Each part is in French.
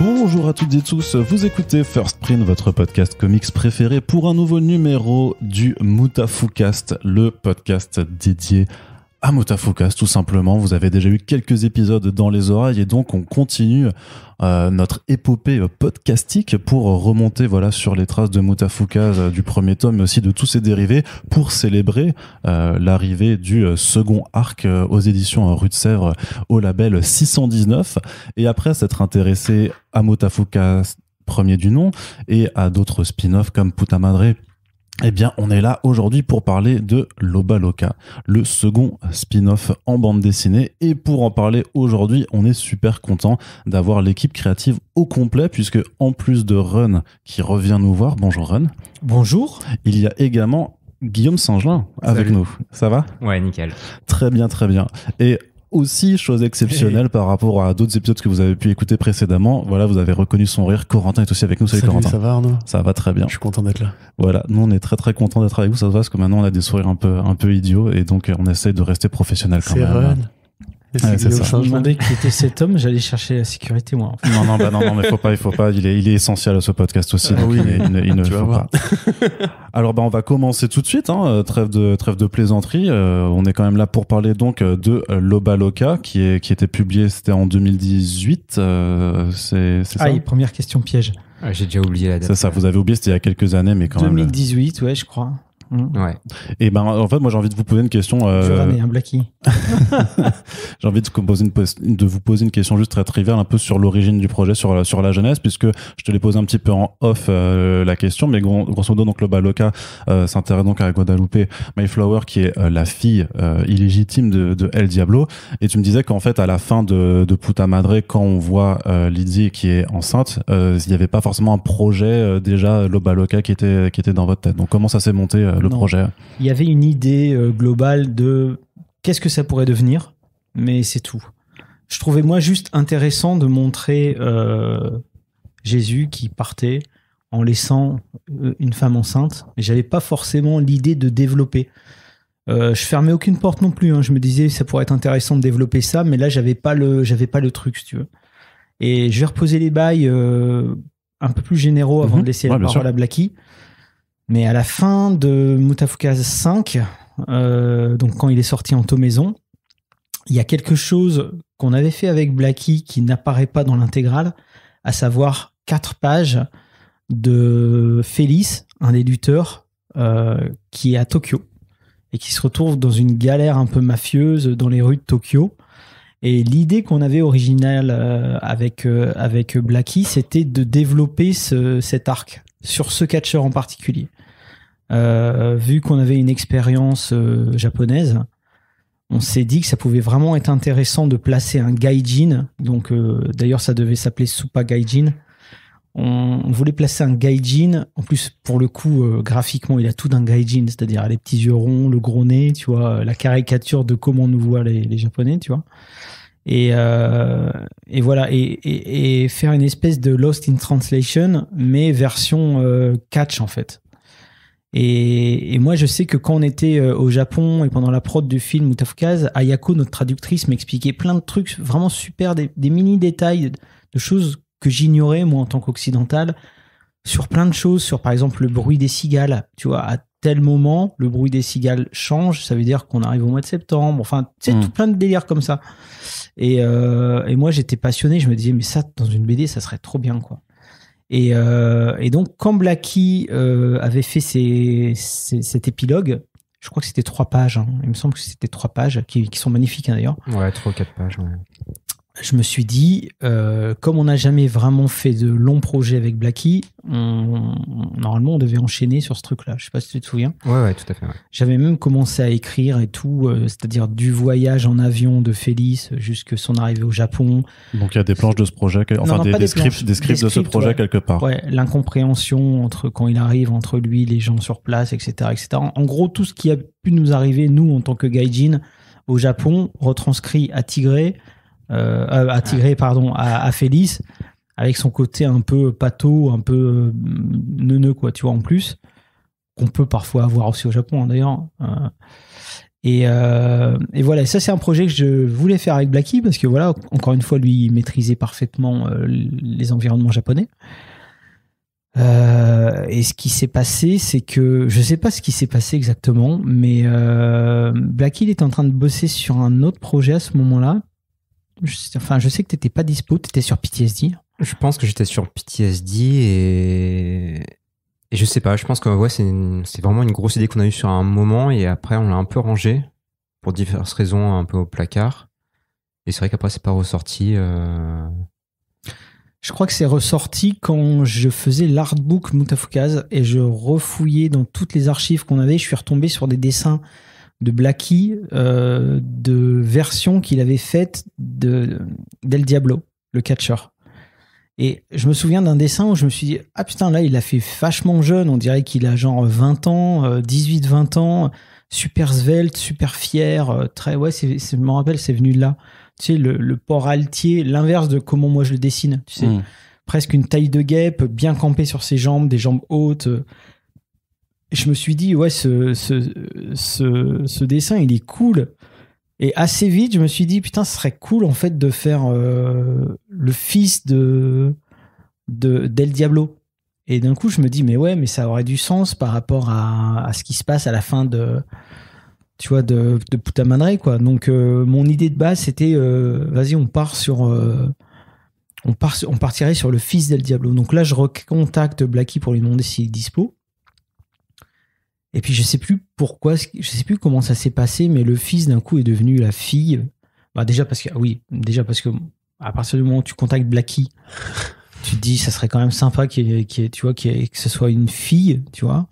Bonjour à toutes et tous, vous écoutez First Print, votre podcast comics préféré pour un nouveau numéro du MoutaFouCast, le podcast dédié à MoutaFouCast tout simplement. Vous avez déjà eu quelques épisodes dans les oreilles et donc on continue notre épopée podcastique pour remonter sur les traces de MoutaFouCast du premier tome mais aussi de tous ses dérivés pour célébrer l'arrivée du second arc aux éditions Rue de Sèvres au label 619. Et après s'être intéressé à MoutaFouCast premier du nom et à d'autres spin-offs comme Puta Madre, eh bien, on est là aujourd'hui pour parler de Loba Loca, le second spin-off en bande dessinée. Et pour en parler aujourd'hui, on est super content d'avoir l'équipe créative au complet, puisque en plus de Run qui revient nous voir, bonjour Run. Bonjour. Il y a également Guillaume Saint-Gelin avec nous. Ça va ? Ouais, nickel. Très bien, très bien. Et aussi, chose exceptionnelle par rapport à d'autres épisodes que vous avez pu écouter précédemment, voilà, vous avez reconnu son rire. Corentin est aussi avec nous. Salut Corentin. Ça va Arnaud ? Ça va très bien. Je suis content d'être là. Voilà, nous on est très très contents d'être avec vous, ça se voit parce que maintenant on a des sourires un peu idiots et donc on essaie de rester professionnel quand même. Run. Ouais, c'est ça. Je me demandais qui était cet homme, j'allais chercher la sécurité moi. Non, mais il faut pas, il est essentiel à ce podcast aussi, donc il ne faut pas. Alors on va commencer tout de suite, trêve de plaisanterie, on est quand même là pour parler donc de Loba Loca qui était publié, c'était en 2018, c'est ça. Première question piège. Ouais, j'ai déjà oublié la date. C'est ça, vous avez oublié, c'était il y a quelques années, mais quand 2018, ouais, je crois. Ouais. Et en fait, moi j'ai envie de vous poser une question. Je ramène un Blackie. J'ai envie de vous poser une question juste très triviale, un peu sur l'origine du projet, sur la jeunesse, puisque je te l'ai posé un petit peu en off la question, mais grosso modo donc Loba Loca s'intéresse donc à Guadalupe Mayflower, qui est la fille illégitime de El Diablo. Et tu me disais qu'en fait à la fin de Puta Madre, quand on voit Lizzie qui est enceinte, il n'y avait pas forcément un projet déjà Loba Loca qui était dans votre tête. Donc comment ça s'est monté le projet ? Il y avait une idée globale de qu'est-ce que ça pourrait devenir, mais c'est tout. Je trouvais moi juste intéressant de montrer Jésus qui partait en laissant une femme enceinte, mais j'avais pas forcément l'idée de développer. Je fermais aucune porte non plus, Je me disais ça pourrait être intéressant de développer ça, mais là j'avais pas le truc, si tu veux. Et je vais reposer les bails un peu plus généraux avant de laisser la parole à Blackie. Mais à la fin de MoutaFouCast 5, donc quand il est sorti en tomaison, il y a quelque chose qu'on avait fait avec Blackie qui n'apparaît pas dans l'intégrale, à savoir 4 pages de Félix, un des lutteurs, qui est à Tokyo et qui se retrouve dans une galère un peu mafieuse dans les rues de Tokyo. Et l'idée qu'on avait originale avec Blackie, c'était de développer cet arc sur ce catcheur en particulier. Vu qu'on avait une expérience japonaise, on s'est dit que ça pouvait vraiment être intéressant de placer un gaijin. Donc, d'ailleurs, ça devait s'appeler Super Gaijin. On voulait placer un gaijin. En plus, pour le coup, graphiquement, il a tout d'un gaijin, c'est-à-dire les petits yeux ronds, le gros nez, tu vois, la caricature de comment nous voient les Japonais, tu vois. Et voilà, et faire une espèce de Lost in Translation, mais version catch en fait. Et moi, je sais que quand on était au Japon et pendant la prod du film MoutaFouCast, Ayako, notre traductrice, m'expliquait plein de trucs vraiment super, des mini détails de choses que j'ignorais moi en tant qu'occidental, sur plein de choses, sur par exemple le bruit des cigales. Tu vois, à tel moment, le bruit des cigales change, ça veut dire qu'on arrive au mois de septembre. Enfin, tu sais, tout plein de délires comme ça. Et moi, j'étais passionné. Je me disais, mais ça, dans une BD, ça serait trop bien, quoi. Et donc, quand Blackie avait fait cet épilogue, je crois que c'était 3 pages. Il me semble que c'était 3 pages qui sont magnifiques, d'ailleurs. Ouais, 3 ou 4 pages. Ouais. Je me suis dit, comme on n'a jamais vraiment fait de longs projets avec Blackie, normalement on devait enchaîner sur ce truc-là. Je sais pas si tu te souviens. Ouais, tout à fait. Ouais. J'avais même commencé à écrire et tout, c'est-à-dire du voyage en avion de Félix jusqu'à son arrivée au Japon. Donc il y a des planches de ce projet, des scripts de ce projet quelque part. Ouais, l'incompréhension entre quand il arrive, entre lui, les gens sur place, etc., etc. En gros, tout ce qui a pu nous arriver, nous, en tant que gaijin, au Japon, retranscrit à Tigré, à Félix, avec son côté un peu pâteau, un peu neuneux, quoi, tu vois, en plus, qu'on peut parfois avoir aussi au Japon, d'ailleurs. Et voilà, ça c'est un projet que je voulais faire avec Blacky parce que voilà, encore une fois, lui il maîtrisait parfaitement les environnements japonais. Et ce qui s'est passé, c'est que je sais pas ce qui s'est passé exactement, mais Blacky il était en train de bosser sur un autre projet à ce moment-là. Je sais que t'étais pas dispo, t'étais sur PTSD. Je pense que j'étais sur PTSD et je sais pas, je pense que ouais, c'est vraiment une grosse idée qu'on a eue sur un moment et après on l'a un peu rangé pour diverses raisons un peu au placard. Et c'est vrai qu'après c'est pas ressorti. Je crois que c'est ressorti quand je faisais l'artbook Mutafukaz et je refouillais dans toutes les archives qu'on avait. Je suis retombé sur des dessins de Blacky, de versions qu'il avait faites d'El Diablo, le catcheur. Et je me souviens d'un dessin où je me suis dit, ah putain, là, il a fait vachement jeune. On dirait qu'il a genre 20 ans, 18-20 ans, super svelte, super fier. Je me rappelle, c'est venu de là. Tu sais, le port altier, l'inverse de comment moi je le dessine. Tu sais, presque une taille de guêpe, bien campé sur ses jambes, des jambes hautes. Et je me suis dit, ouais, ce dessin, il est cool. Et assez vite, je me suis dit, putain, ce serait cool, en fait, de faire le fils d'El Diablo. Et d'un coup, je me dis, mais ouais, mais ça aurait du sens par rapport à ce qui se passe à la fin de Puta Madre, quoi. Donc, mon idée de base, c'était, vas-y, on partirait sur le fils d'El Diablo. Donc là, je recontacte Blacky pour lui demander s'il est dispo. Et puis je sais plus pourquoi, je sais plus comment ça s'est passé, mais le fils d'un coup est devenu la fille. Bah déjà parce que à partir du moment où tu contactes Blacky, tu te dis ça serait quand même sympa que ce soit une fille, tu vois.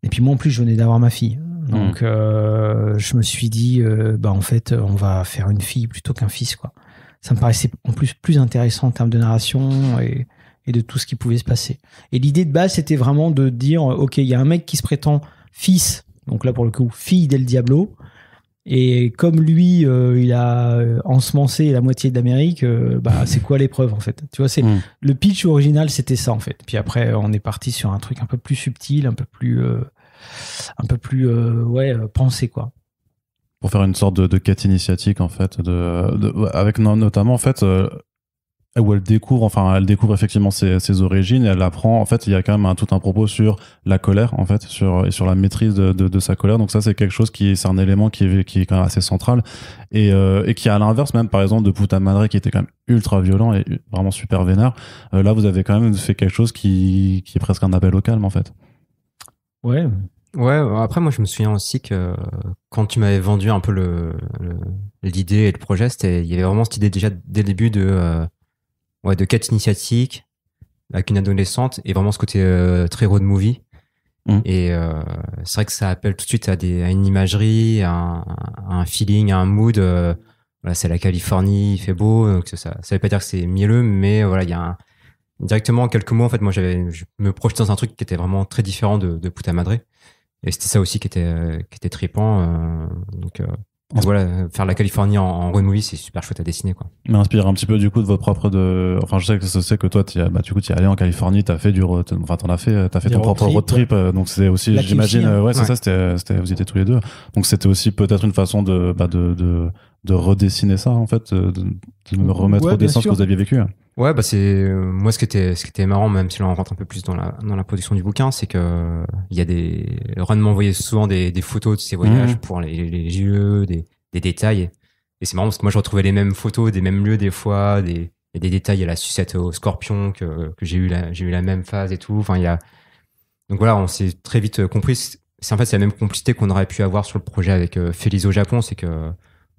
Et puis moi en plus je venais d'avoir ma fille, donc je me suis dit en fait on va faire une fille plutôt qu'un fils, quoi. Ça me paraissait en plus intéressant en termes de narration et de tout ce qui pouvait se passer. Et l'idée de base c'était vraiment de dire ok, il y a un mec qui se prétend fils, donc là pour le coup fille d'El Diablo, et comme lui il a ensemencé la moitié d'Amérique, c'est quoi l'épreuve en fait, tu vois, c'est le pitch original, c'était ça en fait. Puis après on est parti sur un truc un peu plus subtil, un peu plus pensé, quoi, pour faire une sorte de quête initiatique en fait, avec notamment en fait où elle découvre effectivement ses origines et elle apprend, en fait il y a quand même tout un propos sur la colère en fait, sur la maîtrise de sa colère. Donc ça c'est quelque chose c'est un élément qui est quand même assez central et qui est à l'inverse même par exemple de Puta Madre qui était quand même ultra violent et vraiment super vénère. Là vous avez quand même fait quelque chose qui est presque un appel au calme en fait. Ouais, après moi je me souviens aussi que quand tu m'avais vendu un peu l'idée et le projet, il y avait vraiment cette idée déjà dès le début de quête initiatique avec une adolescente et vraiment ce côté très road movie. Et c'est vrai que ça appelle tout de suite à une imagerie, à un feeling, à un mood. C'est la Californie, il fait beau, donc ça veut pas dire que c'est mielleux, mais voilà, il y a directement en quelques mots en fait moi je me projetais dans un truc qui était vraiment très différent de Puta Madre, et c'était ça aussi qui était trippant. Donc faire la Californie en road movie, c'est super chouette à dessiner, quoi. Mais inspire un petit peu du coup de votre propre enfin je sais que toi tu es allé en Californie, t'as fait t'as fait ton propre road trip, donc c'est aussi là, j'imagine aussi, ça, vous étiez tous les deux, donc c'était aussi peut-être une façon de redessiner ça en fait, de me remettre au dessin ce que vous aviez vécu. Ouais, c'est moi ce qui était marrant, même si là on rentre un peu plus dans la production du bouquin, c'est que il y a Ron m'envoyait souvent des photos de ses voyages pour les lieux, des détails, et c'est marrant parce que moi je retrouvais les mêmes photos des mêmes lieux des fois, il y a des détails, il y a la sucette au scorpion que j'ai eu la même phase et tout, enfin donc voilà, on s'est très vite compris. C'est en fait c'est la même complicité qu'on aurait pu avoir sur le projet avec Félix au Japon, c'est que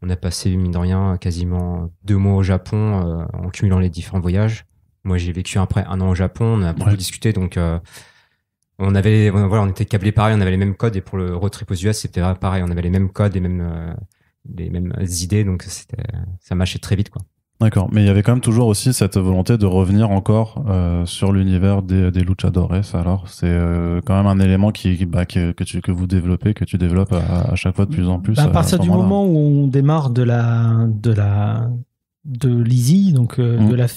on a passé, mine de rien, quasiment 2 mois au Japon en cumulant les différents voyages. Moi, j'ai vécu après 1 an au Japon, on a beaucoup discuté, donc on était câblés pareil, on avait les mêmes codes, et pour le road trip aux US, c'était pareil, on avait les mêmes codes, les mêmes idées, donc ça matchait très vite, quoi. D'accord, mais il y avait quand même toujours aussi cette volonté de revenir encore sur l'univers des luchadores. Alors, c'est quand même un élément que vous développez, que tu développes à chaque fois de plus en plus. À partir du moment où on démarre de Lizzie, donc de la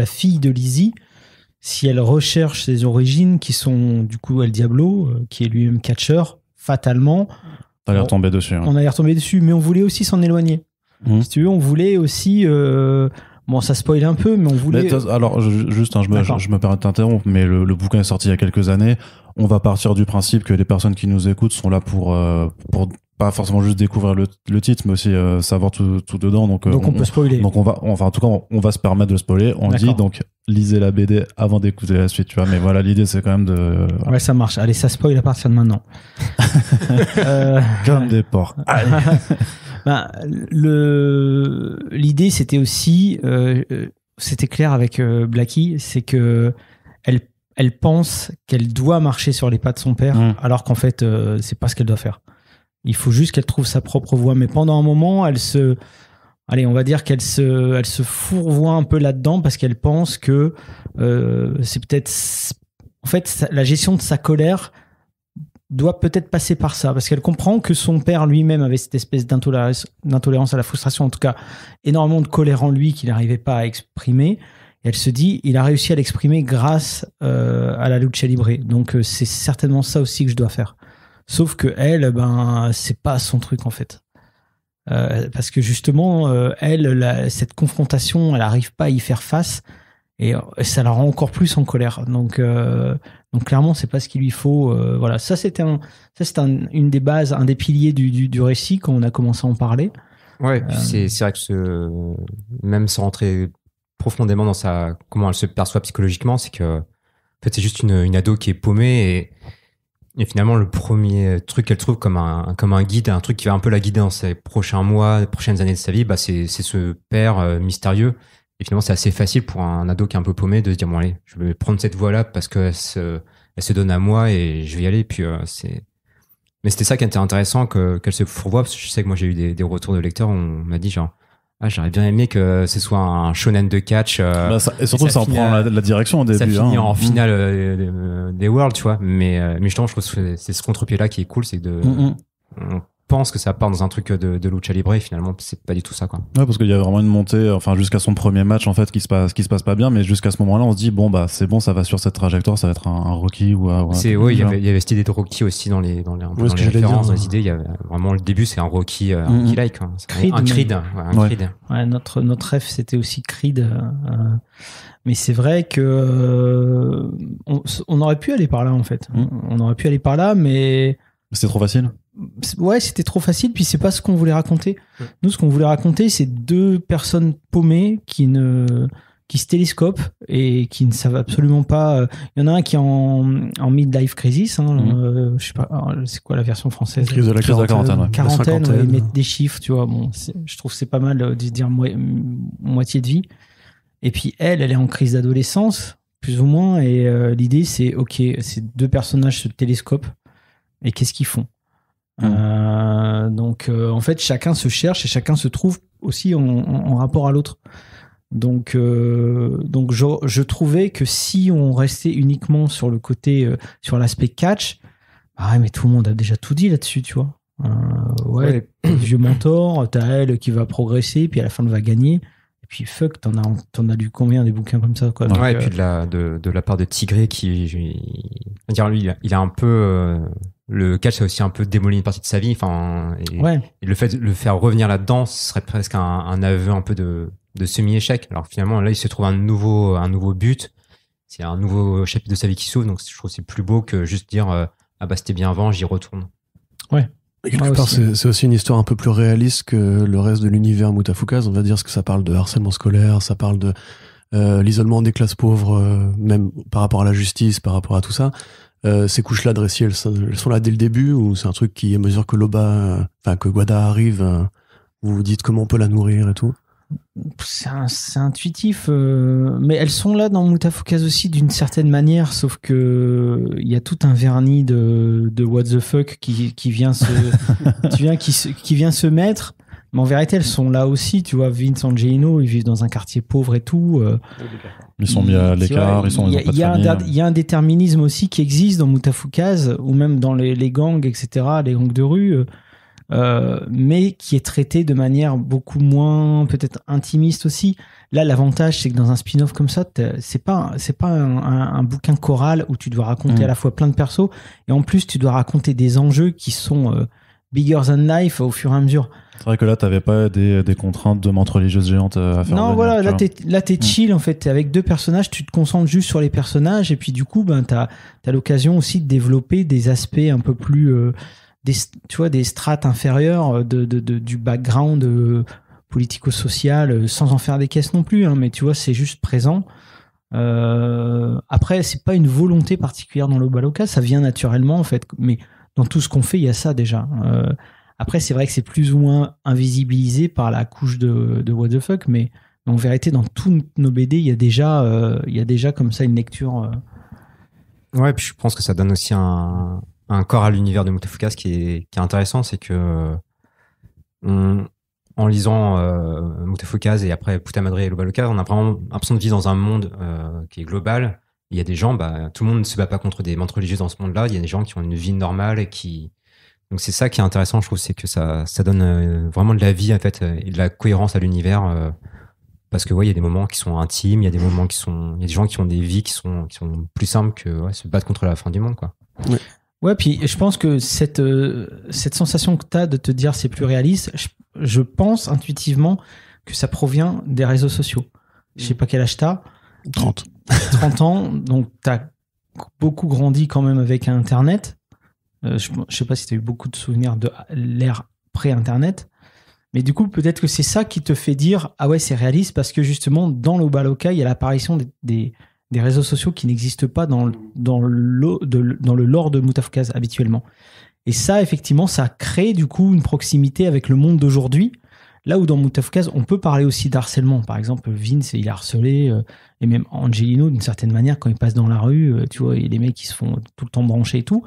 fille de Lizzie, si elle recherche ses origines qui sont du coup El Diablo, qui est lui-même catcheur, fatalement, T'as l'air tombé dessus. Hein. On allait retomber dessus, mais on voulait aussi s'en éloigner. Si tu veux, on voulait aussi... Bon, ça spoil un peu, mais on voulait... Alors, juste, je me permets de t'interrompre, mais le bouquin est sorti il y a quelques années. On va partir du principe que les personnes qui nous écoutent sont là pour pas forcément juste découvrir le titre, mais aussi savoir tout dedans. Donc on peut spoiler. Donc en tout cas, on va se permettre de spoiler. On dit donc lisez la BD avant d'écouter la suite, tu vois. Mais voilà, l'idée c'est quand même de. Ouais, ça marche. Allez, ça spoil à partir de maintenant. Comme des porcs. Allez. L'idée c'était aussi, c'était clair avec Blackie, c'est que elle pense qu'elle doit marcher sur les pas de son père, alors qu'en fait c'est pas ce qu'elle doit faire. Il faut juste qu'elle trouve sa propre voie. Mais pendant un moment, on va dire qu'elle se fourvoie un peu là-dedans parce qu'elle pense que c'est peut-être, en fait, la gestion de sa colère doit peut-être passer par ça, parce qu'elle comprend que son père lui-même avait cette espèce d'intolérance à la frustration, en tout cas énormément de colère en lui qu'il n'arrivait pas à exprimer. Et elle se dit, il a réussi à l'exprimer grâce à la lucha libre. Donc c'est certainement ça aussi que je dois faire. Sauf que elle, c'est pas son truc en fait. Parce que justement, cette confrontation, elle n'arrive pas à y faire face et ça la rend encore plus en colère. Donc clairement, c'est pas ce qu'il lui faut. Voilà, ça c'était une des bases, un des piliers du récit quand on a commencé à en parler. Ouais, c'est vrai que même sans rentrer profondément dans comment elle se perçoit psychologiquement, c'est que en fait c'est juste une ado qui est paumée et finalement le premier truc qu'elle trouve comme un guide, un truc qui va un peu la guider dans ses prochains mois, prochaines années de sa vie, c'est ce père mystérieux. Et finalement c'est assez facile pour un ado qui est un peu paumé de se dire bon allez, je vais prendre cette voie là parce que elle se donne à moi et je vais y aller. Puis mais c'était ça qui était intéressant qu'elle se fourvoie, parce que je sais que moi j'ai eu des retours de lecteurs où on m'a dit genre j'aurais bien aimé que ce soit un shonen de catch. Et surtout, ça en prend la direction au début. Ça finit en finale des Worlds, tu vois. Mais justement, je trouve que c'est ce contre-pied-là qui est cool, c'est que on pense que ça part dans un truc de lucha libre et finalement, c'est pas du tout ça, quoi. Ouais, parce qu'il y a vraiment une montée, jusqu'à son premier match, en fait, qui se passe pas bien, mais jusqu'à ce moment-là, on se dit, c'est bon, ça va sur cette trajectoire, ça va être un Rocky ou il y avait cette idée de Rocky aussi dans les références, dans les idées. Il y avait vraiment le début, c'est un Rocky, Rocky-like, hein. Un Creed. Ouais, notre rêve, c'était aussi Creed. Mais c'est vrai que on aurait pu aller par là, en fait. On aurait pu aller par là, mais c'était trop facile. Ouais, c'était trop facile, puis c'est pas ce qu'on voulait raconter. Nous, ce qu'on voulait raconter, c'est deux personnes paumées qui se télescopent et qui ne savent absolument pas. Il y en a un qui est en midlife crisis, je sais pas, c'est quoi la version française? Crise de la quarantaine. Quarantaine, ils mettent des chiffres, tu vois. Bon, je trouve que c'est pas mal de dire moitié de vie. Et puis elle est en crise d'adolescence, plus ou moins, et l'idée, c'est, ok, ces deux personnages se télescopent, et qu'est-ce qu'ils font? Donc en fait chacun se cherche et chacun se trouve aussi en rapport à l'autre. Donc je trouvais que si on restait uniquement sur le côté sur l'aspect catch, mais tout le monde a déjà tout dit là-dessus, tu vois. Vieux mentor, t'as elle qui va progresser puis à la fin elle va gagner. Et puis fuck, t'en as lu combien des bouquins comme ça, quoi. Donc, et puis de la part de Tigré qui lui il a un peu le catch a aussi un peu démoli une partie de sa vie, et le fait de le faire revenir là-dedans, ce serait presque un aveu un peu de semi-échec. Alors finalement là il se trouve un nouveau but, c'est un nouveau chapitre de sa vie qui s'ouvre, donc je trouve que c'est plus beau que juste dire c'était bien avant, j'y retourne. Ouais. Et quelque part, c'est aussi une histoire un peu plus réaliste que le reste de l'univers Mutafukaz. On va dire, parce que ça parle de harcèlement scolaire, ça parle de l'isolement des classes pauvres, même par rapport à la justice, par rapport à tout ça. Ces couches-là de récit, elles sont là dès le début, ou c'est un truc qui, à mesure que que Guada arrive, vous vous dites comment on peut la nourrir et tout? C'est intuitif, mais elles sont là dans Mutafukaz aussi d'une certaine manière, sauf que il y a tout un vernis de what the fuck qui vient qui vient se mettre. Mais en vérité, elles sont là aussi, tu vois. Vince Angelino, ils vivent dans un quartier pauvre et tout. Ils sont mis à l'écart, il y a un déterminisme aussi qui existe dans Mutafukaz, ou même dans les gangs, etc., les gangs de rue, mais qui est traité de manière beaucoup moins, peut-être intimiste aussi. Là, l'avantage, c'est que dans un spin-off comme ça, c'est pas un bouquin choral où tu dois raconter à la fois plein de persos, et en plus, tu dois raconter des enjeux qui sont bigger than life au fur et à mesure. C'est vrai que là, t'avais pas des contraintes de montres religieuses géantes à faire. Non, venir, voilà, tu là t'es chill en fait. T'es avec 2 personnages, tu te concentres juste sur les personnages et puis du coup, ben t'as l'occasion aussi de développer des aspects un peu plus, tu vois, des strates inférieures du background politico-social, sans en faire des caisses non plus. Hein, mais tu vois, c'est juste présent. Après, c'est pas une volonté particulière dans le Baloka, ça vient naturellement en fait. Mais dans tout ce qu'on fait, il y a ça déjà. Après, c'est vrai que c'est plus ou moins invisibilisé par la couche de what the fuck, mais en vérité, dans tous nos BD, il y a déjà comme ça une lecture. Ouais, puis je pense que ça donne aussi un corps à l'univers de Mutafuka. Ce qui est intéressant, c'est que en lisant Mutafuka et après Puta Madre et le Baloka, on a vraiment l'impression de vivre dans un monde qui est global. Il y a des gens, tout le monde ne se bat pas contre des montres religieuses dans ce monde-là. Il y a des gens qui ont une vie normale et qui... Donc c'est ça qui est intéressant, je trouve, c'est que ça donne vraiment de la vie en fait et de la cohérence à l'univers parce que ouais, il y a des moments qui sont intimes, il y a des moments il y a des gens qui ont des vies qui sont plus simples que se battre contre la fin du monde quoi. Ouais, puis je pense que cette sensation que tu as de te dire c'est plus réaliste, je pense intuitivement que ça provient des réseaux sociaux. Je sais pas quel âge t'as. 30 ans, donc t'as beaucoup grandi quand même avec Internet. Je sais pas si tu as eu beaucoup de souvenirs de l'ère pré-Internet, mais du coup, peut-être que c'est ça qui te fait dire ah ouais, c'est réaliste parce que justement, dans le Baloka, il y a l'apparition des réseaux sociaux qui n'existent pas dans le lore de Mutafuka habituellement. Et ça, effectivement, ça crée du coup une proximité avec le monde d'aujourd'hui. Là où dans Mutafuka, on peut parler aussi d'harcèlement. Par exemple, Vince, il est harcelé, et même Angelino, d'une certaine manière, quand il passe dans la rue, tu vois, il y a des mecs qui se font tout le temps brancher et tout.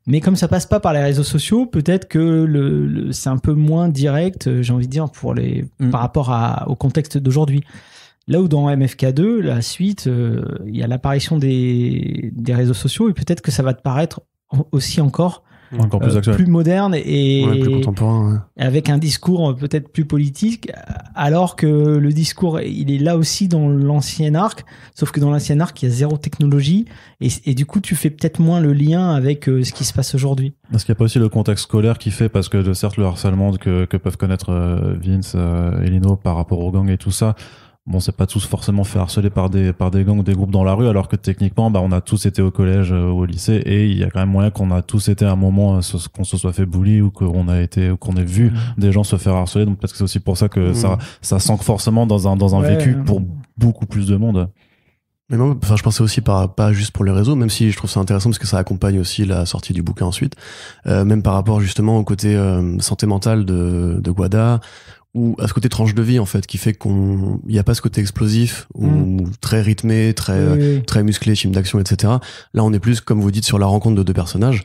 Mais comme ça passe pas par les réseaux sociaux, peut-être que c'est un peu moins direct, j'ai envie de dire, par rapport au contexte d'aujourd'hui. Là où dans MFK2, la suite, il y a l'apparition des réseaux sociaux et peut-être que ça va te paraître aussi encore plus actuel, plus moderne et plus contemporain, avec un discours peut-être plus politique, alors que le discours il est là aussi dans l'ancien arc, sauf que dans l'ancien arc il y a zéro technologie et du coup tu fais peut-être moins le lien avec ce qui se passe aujourd'hui. Est-ce qu'il n'y a pas aussi le contexte scolaire qui fait, parce que certes le harcèlement que peuvent connaître Vince et Lino par rapport aux gangs et tout ça, bon, c'est pas tous forcément fait harceler par des gangs ou des groupes dans la rue, alors que techniquement, on a tous été au collège ou au lycée, et il y a quand même moyen qu'on a tous été à un moment, qu'on se soit fait bully ou qu'on ait vu des gens se faire harceler. Donc peut-être que c'est aussi pour ça que ça s'ancre forcément dans un vécu pour beaucoup plus de monde. Mais moi, je pensais aussi pas juste pour les réseaux, même si je trouve ça intéressant parce que ça accompagne aussi la sortie du bouquin ensuite, même par rapport justement au côté santé mentale de Guada, ou à ce côté tranche de vie en fait, qui fait qu'il n'y a pas ce côté explosif ou très rythmé, très musclé, film d'action, etc. Là on est plus, comme vous dites, sur la rencontre de 2 personnages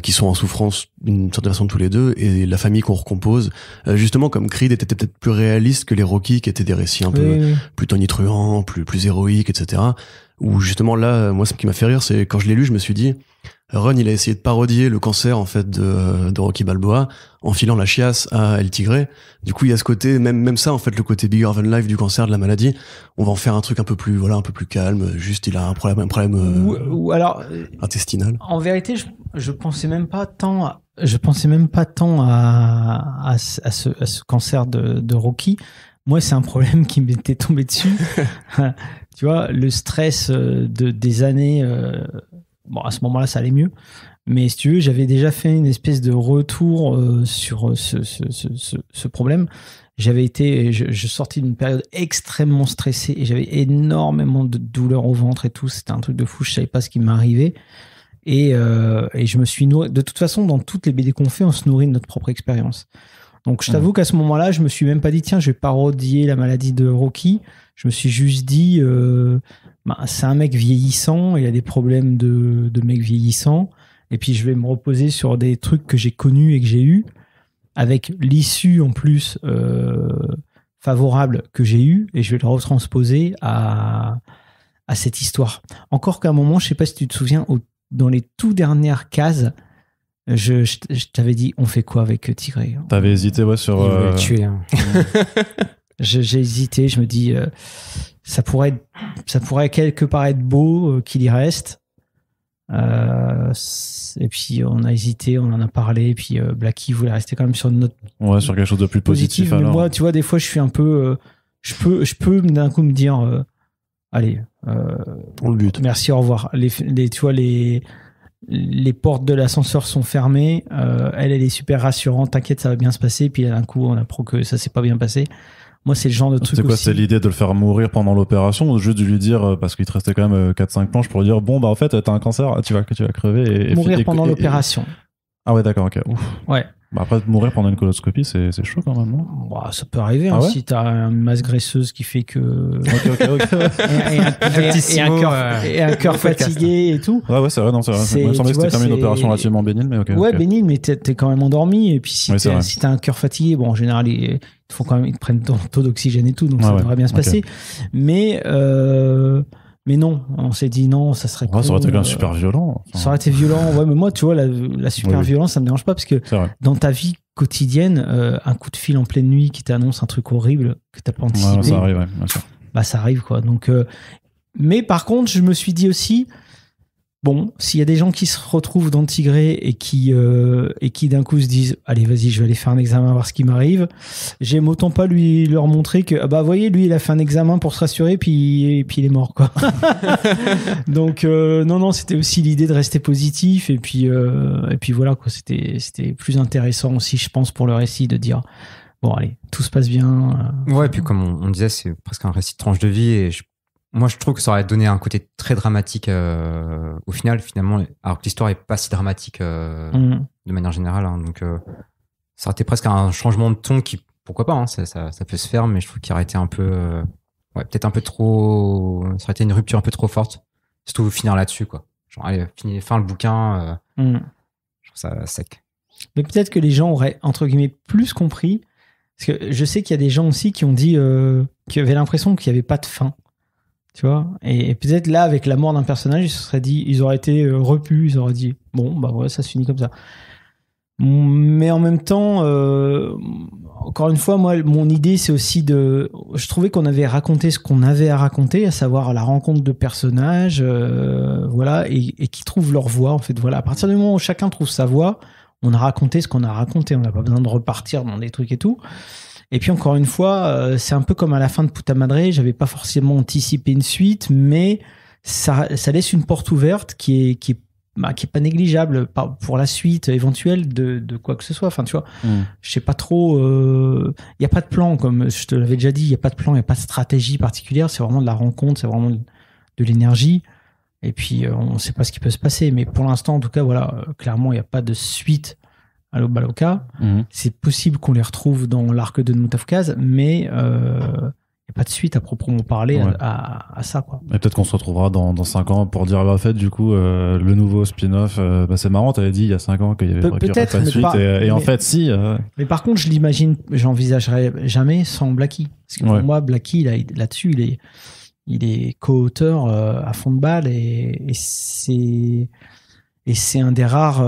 qui sont en souffrance d'une certaine façon tous les deux, et la famille qu'on recompose, justement comme Creed était peut-être plus réaliste que les Rocky qui étaient des récits un peu plus tonitruants, plus héroïques, etc. Où justement là, moi ce qui m'a fait rire, c'est quand je l'ai lu, je me suis dit Ron, il a essayé de parodier le cancer en fait de Rocky Balboa en filant la chiasse à El Tigre. Du coup, il y a ce côté, même ça en fait, le côté bigger than life du cancer, de la maladie. On va en faire un truc un peu plus calme. Juste, il a un problème ou alors intestinal. En vérité, je pensais même pas tant à ce cancer de Rocky. Moi, c'est un problème qui m'était tombé dessus. Tu vois, le stress des années. Bon, à ce moment-là, ça allait mieux. Mais si tu veux, j'avais déjà fait une espèce de retour sur ce problème. Je sortais d'une période extrêmement stressée et j'avais énormément de douleurs au ventre et tout. C'était un truc de fou. Je savais pas ce qui m'arrivait. Et je me suis nourri. De toute façon, dans toutes les BD qu'on fait, on se nourrit de notre propre expérience. Donc, je t'avoue qu'à ce moment-là, je me suis même pas dit, tiens, je vais parodier la maladie de Rocky. Je me suis juste dit, c'est un mec vieillissant, il a des problèmes de mec vieillissant, et puis je vais me reposer sur des trucs que j'ai connus et que j'ai eus, avec l'issue en plus favorable que j'ai eue, et je vais le retransposer à cette histoire. Encore qu'à un moment, je sais pas si tu te souviens, dans les tout dernières cases, je t'avais dit, on fait quoi avec Tigré ? T'avais hésité, sur... Il voulait le tuer. Hein. J'ai hésité, je me dis, ça pourrait quelque part être beau qu'il y reste. Et puis on a hésité, on en a parlé, et puis Blacky voulait rester quand même sur une note sur quelque chose de plus positif. mais Alors. moi, tu vois, des fois, je suis un peu, je peux d'un coup me dire, allez, On le bute. merci, au revoir. Tu vois, les portes de l'ascenseur sont fermées. Elle est super rassurante. T'inquiète, ça va bien se passer. Puis d'un coup, on apprend que ça s'est pas bien passé. Moi, c'est le genre de truc. C'est quoi, aussi. c'est l'idée de le faire mourir pendant l'opération ou juste de lui dire, parce qu'il te restait quand même 4-5 planches pour lui dire, bon, bah en fait, t'as un cancer, tu vas crever. Mourir pendant l'opération. Ah ouais, d'accord, ok. Ouf. Ouais. Bah après, mourir pendant une coloscopie, c'est chaud quand même, non? Bah, ça peut arriver, Ah ouais si t'as une masse graisseuse qui fait que. Ok. et un cœur fatigué et tout. Ouais, c'est vrai, non, c'est vrai. Il me semblait que c'était quand même une opération relativement bénigne, mais ok. Ouais, bénigne, mais t'es quand même endormi. Et puis si t'as un cœur fatigué, bon, en général, ils te prennent ton taux d'oxygène et tout, donc ça devrait bien se passer. Mais non, on s'est dit non, ça serait cool. Ça aurait été quand même super violent. Ça aurait été violent. Ouais, mais moi, tu vois, la super violence, ça me dérange pas parce que dans ta vie quotidienne, un coup de fil en pleine nuit qui t'annonce un truc horrible que t'as pas anticipé. Ouais, ça arrive, ouais, bien sûr. Bah, ça arrive, quoi. Donc, mais par contre, je me suis dit aussi, bon, s'il y a des gens qui se retrouvent dans Tigré et qui d'un coup se disent, allez, vas-y, je vais aller faire un examen, voir ce qui m'arrive. J'aime autant pas leur montrer que, bah, voyez, lui, il a fait un examen pour se rassurer, puis il est mort, quoi. Donc, non, c'était aussi l'idée de rester positif, et puis voilà, quoi. C'était plus intéressant aussi, je pense, pour le récit de dire, bon, allez, tout se passe bien. Ouais, et puis comme on disait, c'est presque un récit de tranche de vie, et moi, je trouve que ça aurait donné un côté très dramatique au final, finalement, alors que l'histoire est pas si dramatique de manière générale. Hein, donc, ça aurait été presque un changement de ton qui, pourquoi pas, hein, ça peut se faire, mais je trouve qu'il aurait été un peu, peut-être un peu trop, ça aurait été une rupture un peu trop forte. Surtout finir là-dessus, quoi. Genre, allez, fin le bouquin, je trouve ça sec. Mais peut-être que les gens auraient, entre guillemets, plus compris, parce que je sais qu'il y a des gens aussi qui ont dit, qui avaient l'impression qu'il n'y avait pas de fin. Tu vois, et peut-être là, avec la mort d'un personnage, ils auraient été repus, ils auraient dit, bon, bah ouais, ça se finit comme ça. Mais en même temps, encore une fois, moi, mon idée, c'est aussi je trouvais qu'on avait raconté ce qu'on avait à raconter, à savoir la rencontre de personnages, voilà, et qui trouvent leur voix, en fait, voilà. À partir du moment où chacun trouve sa voix, on a raconté ce qu'on a raconté, on n'a pas besoin de repartir dans des trucs et tout. Et puis encore une fois, c'est un peu comme à la fin de Puta Madre, j'avais pas forcément anticipé une suite, mais ça laisse une porte ouverte qui est pas négligeable pour la suite éventuelle de quoi que ce soit. Enfin, tu vois, je sais pas trop. Il y a pas de plan, comme je te l'avais déjà dit. Il y a pas de plan, il y a pas de stratégie particulière. C'est vraiment de la rencontre, c'est vraiment de l'énergie. Et puis on sait pas ce qui peut se passer, mais pour l'instant, en tout cas, voilà, clairement, il y a pas de suite à l'Obaloka. C'est possible qu'on les retrouve dans l'arc de Mutafukaz, mais il n'y a pas de suite à proprement parler à ça, quoi. Et peut-être qu'on se retrouvera dans 5 ans pour dire, bah, en fait, du coup, le nouveau spin-off, bah, c'est marrant, t'avais dit il y a 5 ans qu'il y aurait pas de suite, en fait, si. Mais par contre, j'envisagerais jamais sans Blacky. Parce que pour moi, Blacky, là-dessus, il est co-auteur à fond de balle, et c'est un des rares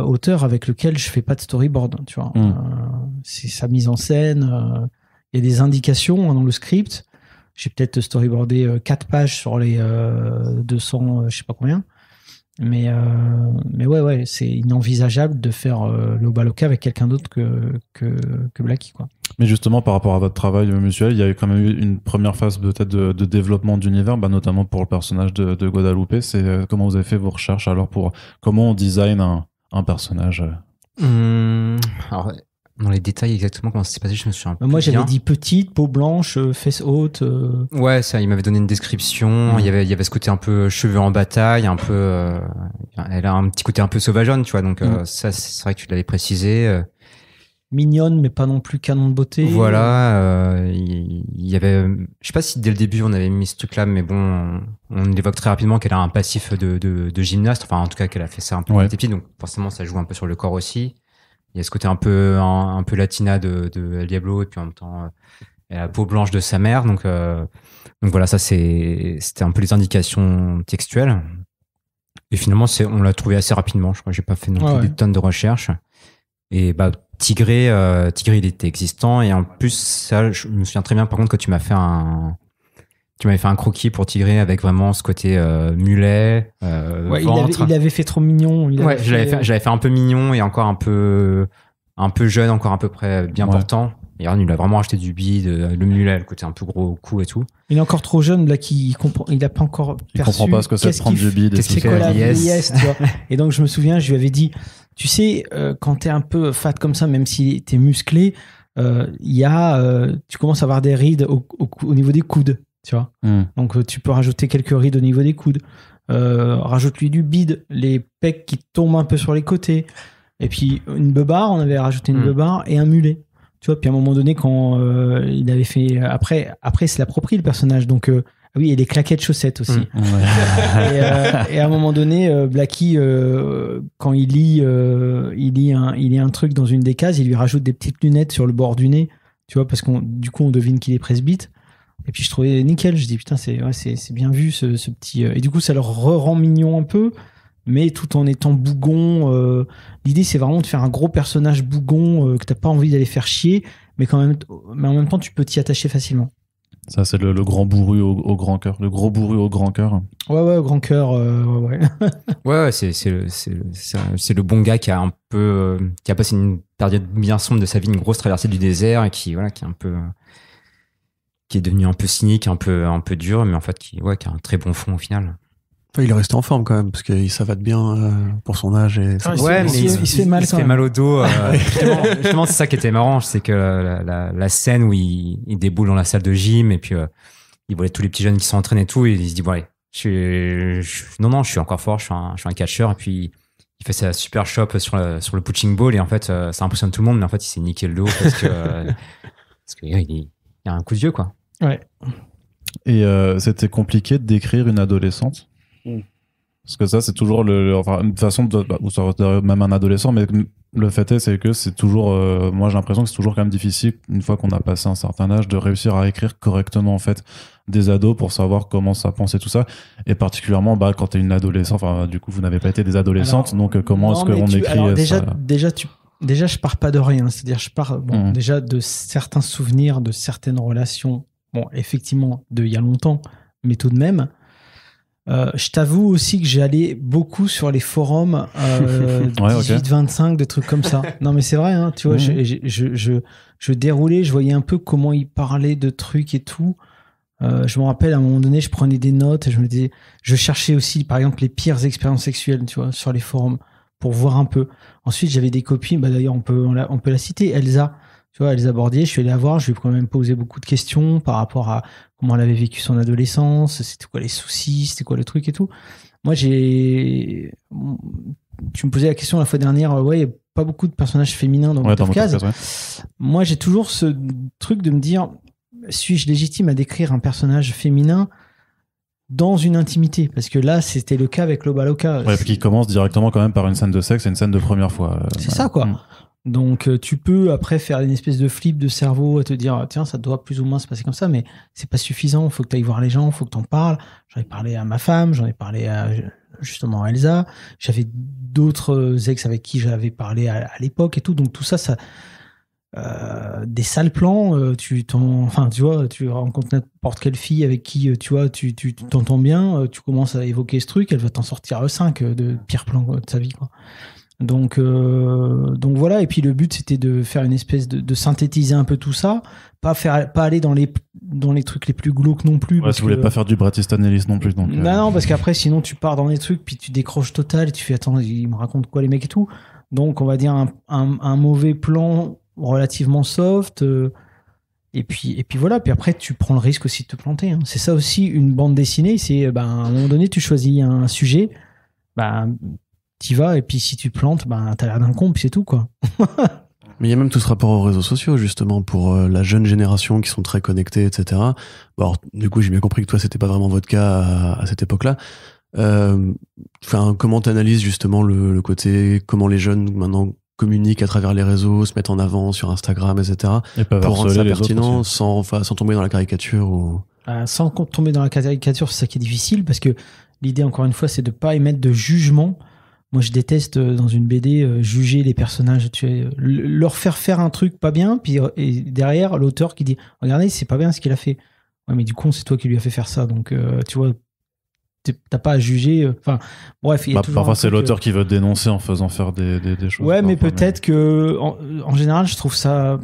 auteurs avec lequel je fais pas de storyboard, tu vois. C'est sa mise en scène. Il y a des indications dans le script. J'ai peut-être storyboardé 4 pages sur les 200, je sais pas combien. Mais ouais, c'est inenvisageable de faire le Obaloka avec quelqu'un d'autre que Blacky, quoi. Mais justement, par rapport à votre travail mutuel, il y a quand même eu une première phase peut-être de développement d'univers, bah, notamment pour le personnage de Guadalupe. C'est comment vous avez fait vos recherches alors pour comment on design un personnage Alors, dans les détails exactement comment ça s'est passé, je me souviens un peu. Moi, j'avais dit petite, peau blanche, fesses hautes. Ouais, ça, il m'avait donné une description. Il y avait ce côté un peu cheveux en bataille, un peu. Elle a un petit côté un peu sauvageonne, tu vois. Donc ça, c'est vrai que tu l'avais précisé. Mignonne, mais pas non plus canon de beauté. Voilà, il y avait, je sais pas si dès le début on avait mis ce truc-là, mais bon, on évoque très rapidement qu'elle a un passif de gymnaste, enfin en tout cas qu'elle a fait ça un peu quand elle était petite, donc forcément ça joue un peu sur le corps aussi. Il y a ce côté un peu latina de El Diablo, et puis en même temps elle a la peau blanche de sa mère, donc voilà, ça c'était un peu les indications textuelles. Et finalement on l'a trouvé assez rapidement, je crois que j'ai pas fait non plus des tonnes de recherches. Et bah Tigré, il était existant, et en plus ça, je me souviens très bien par contre que tu m'as fait Tu m'avais fait un croquis pour Tigré avec vraiment ce côté mulet, ventre. Il avait fait trop mignon. J'avais fait un peu mignon et encore un peu jeune, encore à peu près bien portant. Et Aaron, il a vraiment acheté du bide, le mulet, le côté un peu gros cou et tout. Il est encore trop jeune, là, il a pas encore perçu. Il comprend pas ce que c'est de prendre du bide. Qu'est-ce quoi la vieillesse, tu vois. Et donc, je me souviens, je lui avais dit, tu sais, quand t'es un peu fat comme ça, même si t'es musclé, tu commences à avoir des rides au niveau des coudes, tu vois. Donc, tu peux rajouter quelques rides au niveau des coudes. Rajoute-lui du bide, les pecs qui tombent un peu sur les côtés. Et puis, une beubare, on avait rajouté une beubare et un mulet. Tu vois, puis à un moment donné, quand il avait fait... Après c'est l'approprié, le personnage. Donc, oui, et les claquettes chaussettes aussi. Et à un moment donné, Blacky, quand il lit un truc dans une des cases, il lui rajoute des petites lunettes sur le bord du nez. Tu vois, parce du coup, on devine qu'il est presbyte. Et puis, je trouvais nickel. Je dis, putain, c'est bien vu, ce petit... Et du coup, ça le rend mignon un peu, mais tout en étant bougon. L'idée, c'est vraiment de faire un gros personnage bougon que t'as pas envie d'aller faire chier, mais en même temps, tu peux t'y attacher facilement. Ça, c'est le grand bourru au grand cœur. Le gros bourru au grand cœur. Ouais, au grand cœur, ouais. Ouais, c'est le bon gars qui a passé une période bien sombre de sa vie, une grosse traversée du désert et qui est devenu un peu cynique, un peu dur, mais en fait, qui a un très bon fond au final. Enfin, il est resté en forme quand même, parce qu'il savate bien pour son âge. Et mais il se fait mal au dos. Justement, c'est ça qui était marrant, c'est que la scène où il déboule dans la salle de gym et puis il voit tous les petits jeunes qui s'entraînent et tout, et il se dit bon allez, je suis encore fort, je suis un catcheur, et puis il fait sa super shop sur le punching ball, et en fait ça impressionne tout le monde, mais en fait il s'est niqué le dos parce que il y a un coup de vieux, quoi. Ouais. Et c'était compliqué de décrire une adolescente. Parce que ça, c'est toujours une façon ou ça reste même un adolescent, mais le fait c'est que c'est toujours, moi j'ai l'impression que c'est toujours quand même difficile, une fois qu'on a passé un certain âge, de réussir à écrire correctement en fait des ados pour savoir comment ça pense et tout ça. Et particulièrement quand t'es une adolescente, du coup vous n'avez pas été des adolescentes, donc comment est-ce qu'on écrit alors, ça déjà, je pars pas de rien, c'est-à-dire je pars déjà de certains souvenirs, de certaines relations, effectivement il y a longtemps, mais tout de même. Je t'avoue aussi que j'allais beaucoup sur les forums 18-25, des trucs comme ça. Non, mais c'est vrai, hein, tu vois, je déroulais, je voyais un peu comment ils parlaient de trucs et tout. Je me rappelle, à un moment donné, je prenais des notes et je cherchais aussi, par exemple, les pires expériences sexuelles, tu vois, sur les forums, pour voir un peu. Ensuite, j'avais des copines, d'ailleurs, on peut la citer, Elsa. Tu vois, Elsa Bordier, je suis allé la voir, je lui ai quand même posé beaucoup de questions par rapport à comment elle avait vécu son adolescence, c'était quoi les soucis, c'était quoi le truc et tout. Moi, tu me posais la question la fois dernière, il n'y a pas beaucoup de personnages féminins dans Mutafukaz. Moi, j'ai toujours ce truc de me dire, suis-je légitime à décrire un personnage féminin dans une intimité? Parce que là, c'était le cas avec Loba Loca. Ouais, qui commence directement quand même par une scène de sexe et une scène de première fois. C'est ça, quoi. Donc tu peux après faire une espèce de flip de cerveau à te dire tiens, ça doit plus ou moins se passer comme ça, mais c'est pas suffisant, faut que tu ailles voir les gens, faut que t'en parles. J'en ai parlé à ma femme, j'en ai parlé à justement à Elsa, j'avais d'autres ex avec qui j'avais parlé à l'époque et tout, donc tout ça des sales plans, tu vois, tu rencontres n'importe quelle fille avec qui tu vois, tu t'entends bien, tu commences à évoquer ce truc, elle va t'en sortir 5 de pires plans de sa vie, quoi. Donc voilà, et puis le but c'était de faire une espèce de synthétiser un peu tout ça, pas aller dans les trucs les plus glauques non plus. Ouais, si vous voulez pas faire du Bret Easton Ellis non plus. Donc, non, parce qu'après sinon tu pars dans les trucs puis tu décroches total et tu fais attends, ils me racontent quoi les mecs et tout. Donc on va dire un mauvais plan relativement soft. Et puis voilà, puis après tu prends le risque aussi de te planter. Hein. C'est ça aussi une bande dessinée, c'est à un moment donné tu choisis un sujet, t'y vas, et puis si tu te plantes, t'as l'air d'un con, puis c'est tout, quoi. Mais il y a même tout ce rapport aux réseaux sociaux, justement, pour la jeune génération qui sont très connectés, etc. Bon, alors, du coup, j'ai bien compris que toi, c'était pas vraiment votre cas à cette époque-là. Comment t'analyses justement le côté, comment les jeunes maintenant communiquent à travers les réseaux, se mettent en avant sur Instagram, etc. Et pour rendre ça pertinent, sans tomber dans la caricature ou... Sans tomber dans la caricature, c'est ça qui est difficile, parce que l'idée, encore une fois, c'est de pas émettre de jugement. Moi, je déteste dans une BD juger les personnages, leur faire un truc pas bien, puis et derrière l'auteur qui dit regardez, c'est pas bien ce qu'il a fait. Ouais, mais du coup, c'est toi qui lui as fait faire ça. Donc, tu vois, t'as pas à juger. Enfin, bref, il y a toujours parfois, un c'est truc, l'auteur qui veut te dénoncer en faisant faire des choses. Ouais, mais parfois, peut-être que, en général, je trouve ça.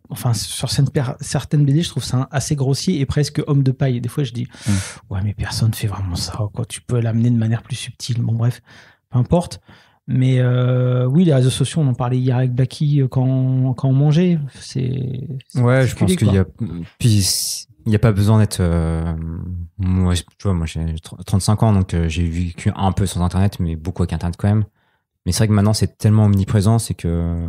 Enfin, sur certaines BD, je trouve ça assez grossier et presque homme de paille. Des fois, je dis, ouais, mais personne fait vraiment ça, quoi. Tu peux l'amener de manière plus subtile. Bon, bref, peu importe. Mais oui, les réseaux sociaux, on en parlait hier avec Blacky quand on mangeait. Ouais, je pense qu'il y a. Puis, il n'y a pas besoin d'être. Moi, tu vois, moi, j'ai 35 ans, donc j'ai vécu un peu sans Internet, mais beaucoup avec Internet quand même. Mais c'est vrai que maintenant, c'est tellement omniprésent, c'est que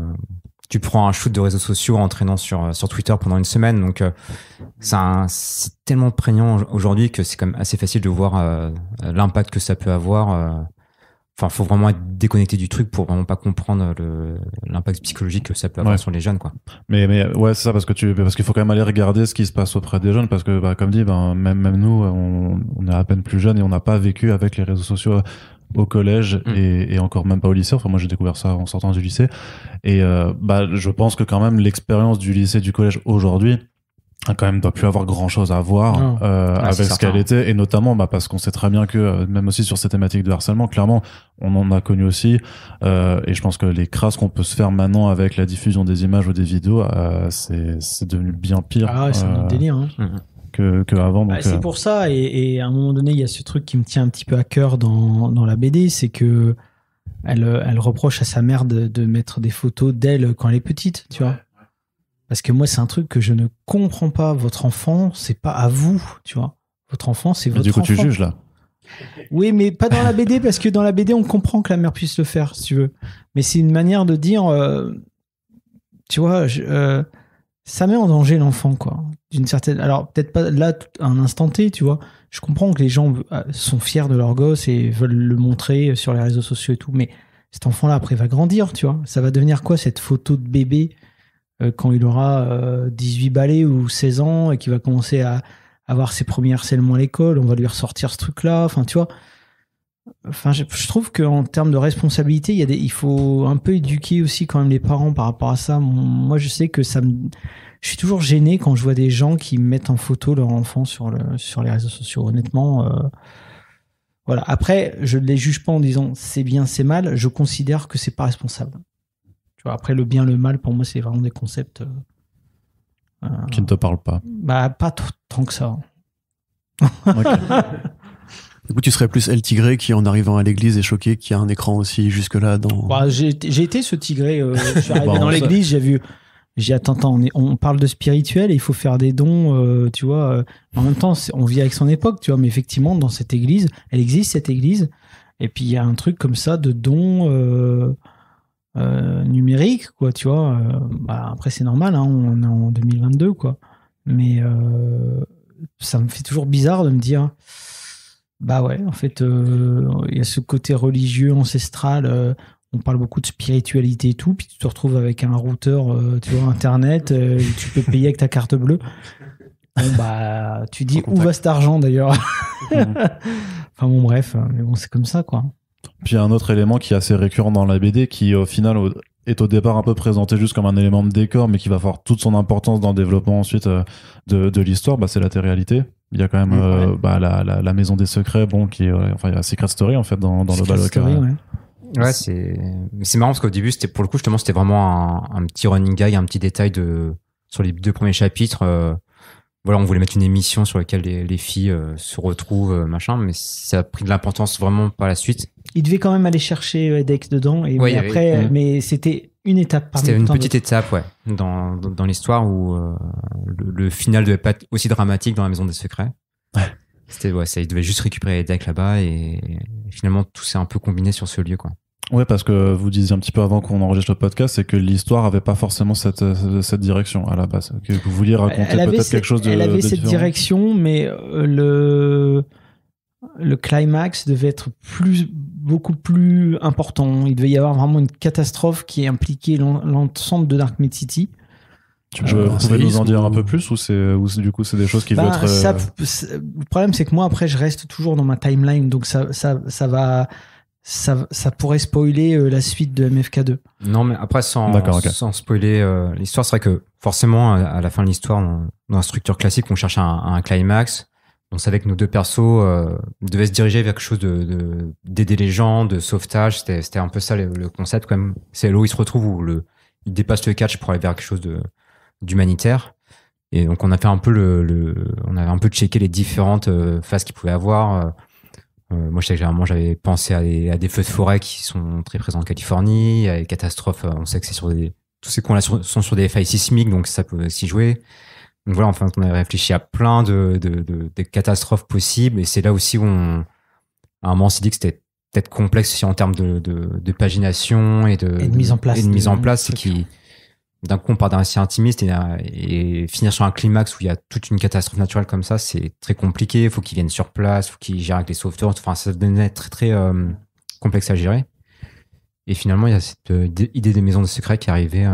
tu prends un shoot de réseaux sociaux en traînant sur Twitter pendant une semaine. Donc, c'est tellement prégnant aujourd'hui que c'est quand même assez facile de voir l'impact que ça peut avoir. Enfin, faut vraiment être déconnecté du truc pour vraiment pas comprendre l'impact psychologique que ça peut avoir sur les jeunes, quoi. Mais ouais, c'est ça, parce qu'il faut quand même aller regarder ce qui se passe auprès des jeunes, parce que, comme dit, même nous, on est à peine plus jeunes et on n'a pas vécu avec les réseaux sociaux au collège et encore même pas au lycée. Enfin, moi, j'ai découvert ça en sortant du lycée. Et, je pense que quand même l'expérience du lycée, du collège aujourd'hui, quand même doit plus avoir grand chose à voir avec ce qu'elle était, et notamment parce qu'on sait très bien que même aussi sur ces thématiques de harcèlement, clairement on en a connu aussi, et je pense que les crasses qu'on peut se faire maintenant avec la diffusion des images ou des vidéos, c'est devenu bien pire. C'est un autre délire, hein. que avant. Donc, c'est pour ça, et à un moment donné il y a ce truc qui me tient un petit peu à cœur dans la BD, c'est que elle reproche à sa mère de mettre des photos d'elle quand elle est petite, tu vois. Parce que moi, c'est un truc que je ne comprends pas. Votre enfant, c'est pas à vous, tu vois. Votre enfant, c'est votre enfant. Du coup, tu juges, là. Oui, mais pas dans la BD, parce que dans la BD, on comprend que la mère puisse le faire, si tu veux. Mais c'est une manière de dire, tu vois, ça met en danger l'enfant, quoi. D'une certaine... Alors, peut-être pas là, à un instant T, tu vois. Je comprends que les gens sont fiers de leur gosse et veulent le montrer sur les réseaux sociaux et tout. Mais cet enfant-là, après, va grandir, tu vois. Ça va devenir quoi, cette photo de bébé quand il aura 18 balais ou 16 ans et qu'il va commencer à avoir ses premiers harcèlements à l'école, on va lui ressortir ce truc-là. Enfin, tu vois. Enfin, je trouve qu'en termes de responsabilité, il faut un peu éduquer aussi quand même les parents par rapport à ça. Moi, je sais que je suis toujours gêné quand je vois des gens qui mettent en photo leur enfant sur les réseaux sociaux. Honnêtement, voilà. Après, je ne les juge pas en disant c'est bien, c'est mal. Je considère que c'est pas responsable. Tu vois, après, le bien, le mal, pour moi, c'est vraiment des concepts qui ne te parlent pas. Pas tant que ça. Okay. Du coup, tu serais plus El Tigré qui, en arrivant à l'église, est choqué qu'il y a un écran aussi jusque-là dans... J'ai été ce Tigré. Je suis arrivé dans l'église, j'ai vu... Attends, on parle de spirituel et il faut faire des dons, tu vois. En même temps, on vit avec son époque, tu vois. Mais effectivement, dans cette église, elle existe, cette église. Et puis, il y a un truc comme ça de dons... numérique, quoi, tu vois. Après, c'est normal, hein, on est en 2022, quoi. Mais ça me fait toujours bizarre de me dire, ouais, en fait, il y a ce côté religieux, ancestral. On parle beaucoup de spiritualité et tout, puis tu te retrouves avec un routeur, tu vois, Internet, tu peux payer avec ta carte bleue. Bon, tu dis, où va cet argent, d'ailleurs? Enfin, bon, bref, mais bon, c'est comme ça, quoi. Puis il y a un autre élément qui est assez récurrent dans la BD, qui au final est au départ un peu présenté juste comme un élément de décor, mais qui va avoir toute son importance dans le développement ensuite de l'histoire. C'est la télé-réalité. Il y a quand même la maison des secrets, qui est, il y a Secret Story en fait dans le Balok. Ouais, c'est marrant parce qu'au début, pour le coup, justement, c'était vraiment un petit running gag, un petit détail sur les 2 premiers chapitres. Voilà, on voulait mettre une émission sur laquelle les filles se retrouvent, machin, mais ça a pris de l'importance vraiment par la suite. Il devait quand même aller chercher Dex dedans, mais c'était une étape parmi C'était une petite étape, ouais, dans l'histoire où le final devait pas être aussi dramatique dans la maison des secrets. Ouais. Il devait juste récupérer Dex là-bas et finalement tout s'est un peu combiné sur ce lieu, quoi. Ouais, parce que vous disiez un petit peu avant qu'on enregistre le podcast, c'est que l'histoire avait pas forcément cette direction à la base. Que vous vouliez raconter peut-être quelque chose de Elle avait cette différent. Direction, mais le climax devait être beaucoup plus important. Il devait y avoir vraiment une catastrophe qui impliquait l'ensemble de Dark Mid City. Tu pouvais nous en dire un peu plus, ou du coup c'est des choses qui vont être... Le problème, c'est que moi après je reste toujours dans ma timeline, donc ça va ça pourrait spoiler la suite de MFK2. Non, mais après, sans spoiler l'histoire, c'est vrai que forcément, à la fin de l'histoire, dans la structure classique, on cherche un climax. On savait que nos deux persos devaient se diriger vers quelque chose d'aider les gens, de sauvetage. C'était un peu ça le concept quand même. C'est là où ils se retrouvent, où ils dépassent le catch pour aller vers quelque chose d'humanitaire. Et donc on a fait un peu on avait un peu checké les différentes phases qu'il pouvait avoir. Moi, j'avais pensé à des feux de forêt qui sont très présents en Californie, à des catastrophes. On sait que c'est tous ces coins-là sont sur des failles sismiques, donc ça peut s'y jouer. Donc voilà, enfin, on avait réfléchi à plein de catastrophes possibles, et c'est là aussi où à un moment, on s'est dit que c'était peut-être complexe aussi en termes de pagination et de mise en place. C'est qui, d'un coup, on part d'un récit intimiste et finir sur un climax où il y a toute une catastrophe naturelle comme ça, c'est très compliqué. Il faut qu'ils viennent sur place, il faut qu'ils gèrent avec les sauveteurs. Enfin, ça devenait très, très complexe à gérer. Et finalement, il y a cette idée des maisons de secret qui est arrivée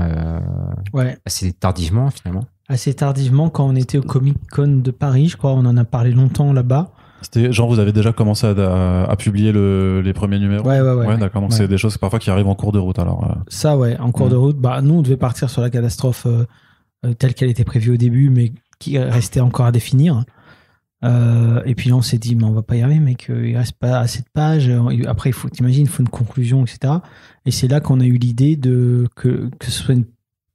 assez tardivement, finalement. Assez tardivement, quand on était au Comic-Con de Paris, je crois, on en a parlé longtemps là-bas. C'était genre, vous avez déjà commencé à publier les premiers numéros? Ouais, d'accord. Donc c'est des choses parfois qui arrivent en cours de route, alors. Ça, ouais, en cours de route. Bah, nous, on devait partir sur la catastrophe telle qu'elle était prévue au début, mais qui restait encore à définir. Et puis là, on s'est dit, mais on va pas y arriver, mec, il reste pas assez de pages. Après, t'imagines, il faut une conclusion, etc. Et c'est là qu'on a eu l'idée que ce soit une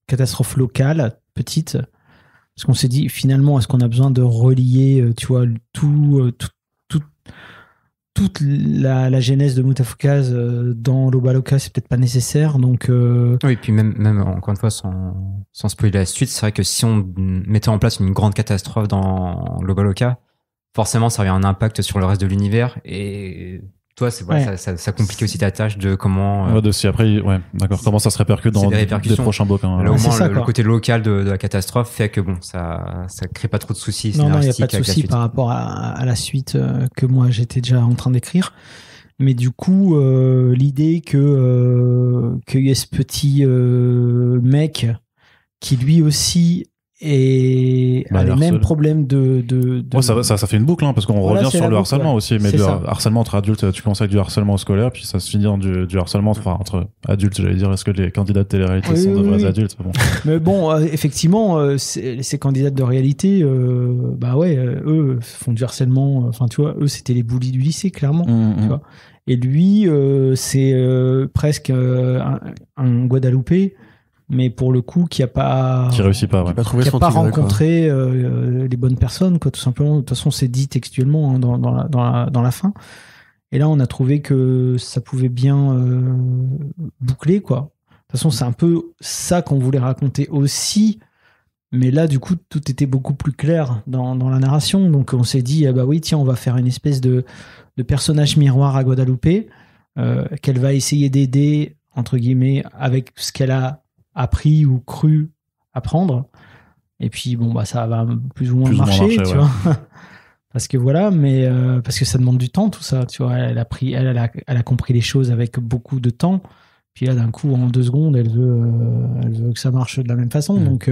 catastrophe locale, petite. Parce qu'on s'est dit, finalement, est-ce qu'on a besoin de relier, tu vois, toute la genèse de Mutafukaz dans l'Obaloka, c'est peut-être pas nécessaire. Donc, Oui, et puis même encore une fois, sans spoiler la suite, c'est vrai que si on mettait en place une grande catastrophe dans l'Obaloka, forcément, ça aurait un impact sur le reste de l'univers. Et toi, ça complique aussi ta tâche de comment. D'accord. Comment ça se répercute dans des prochains bouquins. Là, au moins, le côté local de la catastrophe fait que ça crée pas trop de soucis. Non, il n'y a pas de soucis par rapport à la suite que moi j'étais déjà en train d'écrire. Mais du coup, l'idée qu'il y ait ce petit mec qui lui aussi a les mêmes problèmes ça fait une boucle, hein, parce qu'on revient sur le harcèlement aussi, mais harcèlement entre adultes, tu commences avec du harcèlement scolaire, puis ça se finit dans du harcèlement entre adultes, j'allais dire. Est-ce que les candidats de télé-réalité sont de vrais adultes? Mais bon, effectivement, ces candidats de réalité, eux font du harcèlement. Enfin, tu vois, eux, c'était les bullies du lycée, clairement. Tu vois. Et lui, c'est presque un Guadeloupé, mais pour le coup qui réussit pas, qui a pas rencontré les bonnes personnes, quoi, tout simplement. De toute façon, c'est dit textuellement, hein, dans la fin. Et là, on a trouvé que ça pouvait bien boucler, quoi. De toute façon, c'est un peu ça qu'on voulait raconter aussi, mais là, du coup, tout était beaucoup plus clair dans la narration. Donc, on s'est dit, ah bah oui, tiens, on va faire une espèce de personnage miroir à Guadeloupe qu'elle va essayer d'aider, entre guillemets, avec ce qu'elle a appris ou cru apprendre. Et puis bon, bah ça va plus ou moins marcher, tu vois. Parce que voilà, mais parce que ça demande du temps, tout ça, tu vois. Elle a compris les choses avec beaucoup de temps. Puis là, d'un coup, en 2 secondes, elle veut que ça marche de la même façon. Donc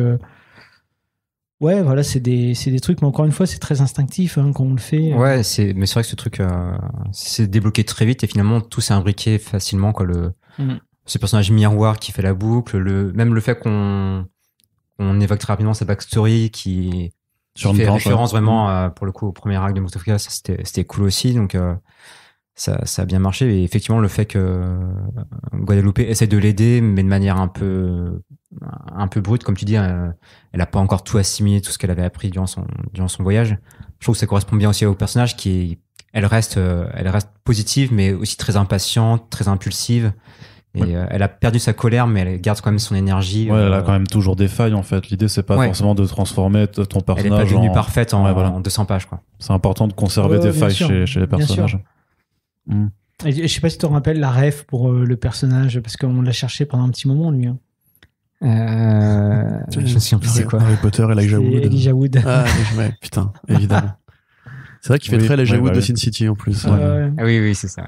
ouais, voilà, c'est des trucs, mais encore une fois, c'est très instinctif, hein, quand on le fait. Ouais, mais c'est vrai que ce truc c'est débloqué très vite et finalement tout s'est imbriqué facilement, quoi. Ce personnage miroir qui fait la boucle, même le fait qu'on évoque très rapidement sa backstory qui fait référence vraiment pour le coup au premier arc de Mutafukaz, c'était cool aussi. Donc ça a bien marché. Et effectivement, le fait que Guadeloupe essaie de l'aider, mais de manière un peu brute, comme tu dis, elle a pas encore tout assimilé, tout ce qu'elle avait appris durant son voyage. Je trouve que ça correspond bien aussi au personnage elle reste positive, mais aussi très impatiente, très impulsive. Et elle a perdu sa colère, mais elle garde quand même son énergie. Ouais, elle a quand même toujours des failles, en fait. L'idée, c'est pas forcément de transformer ton personnage. Elle est pas devenue parfaite en 200 pages, quoi. C'est important de conserver tes failles chez les personnages. Et je sais pas si tu te rappelles la ref pour le personnage, parce qu'on l'a cherché pendant un petit moment, lui. Hein. Je me souviens plus c'est quoi. Harry Potter et Elijah Wood. Elijah Wood. Ah, ouais, putain, évidemment. C'est vrai qu'il fait Oui, très léger ouais, Wood bah de oui. Sin City en plus. Ah oui, c'est ça.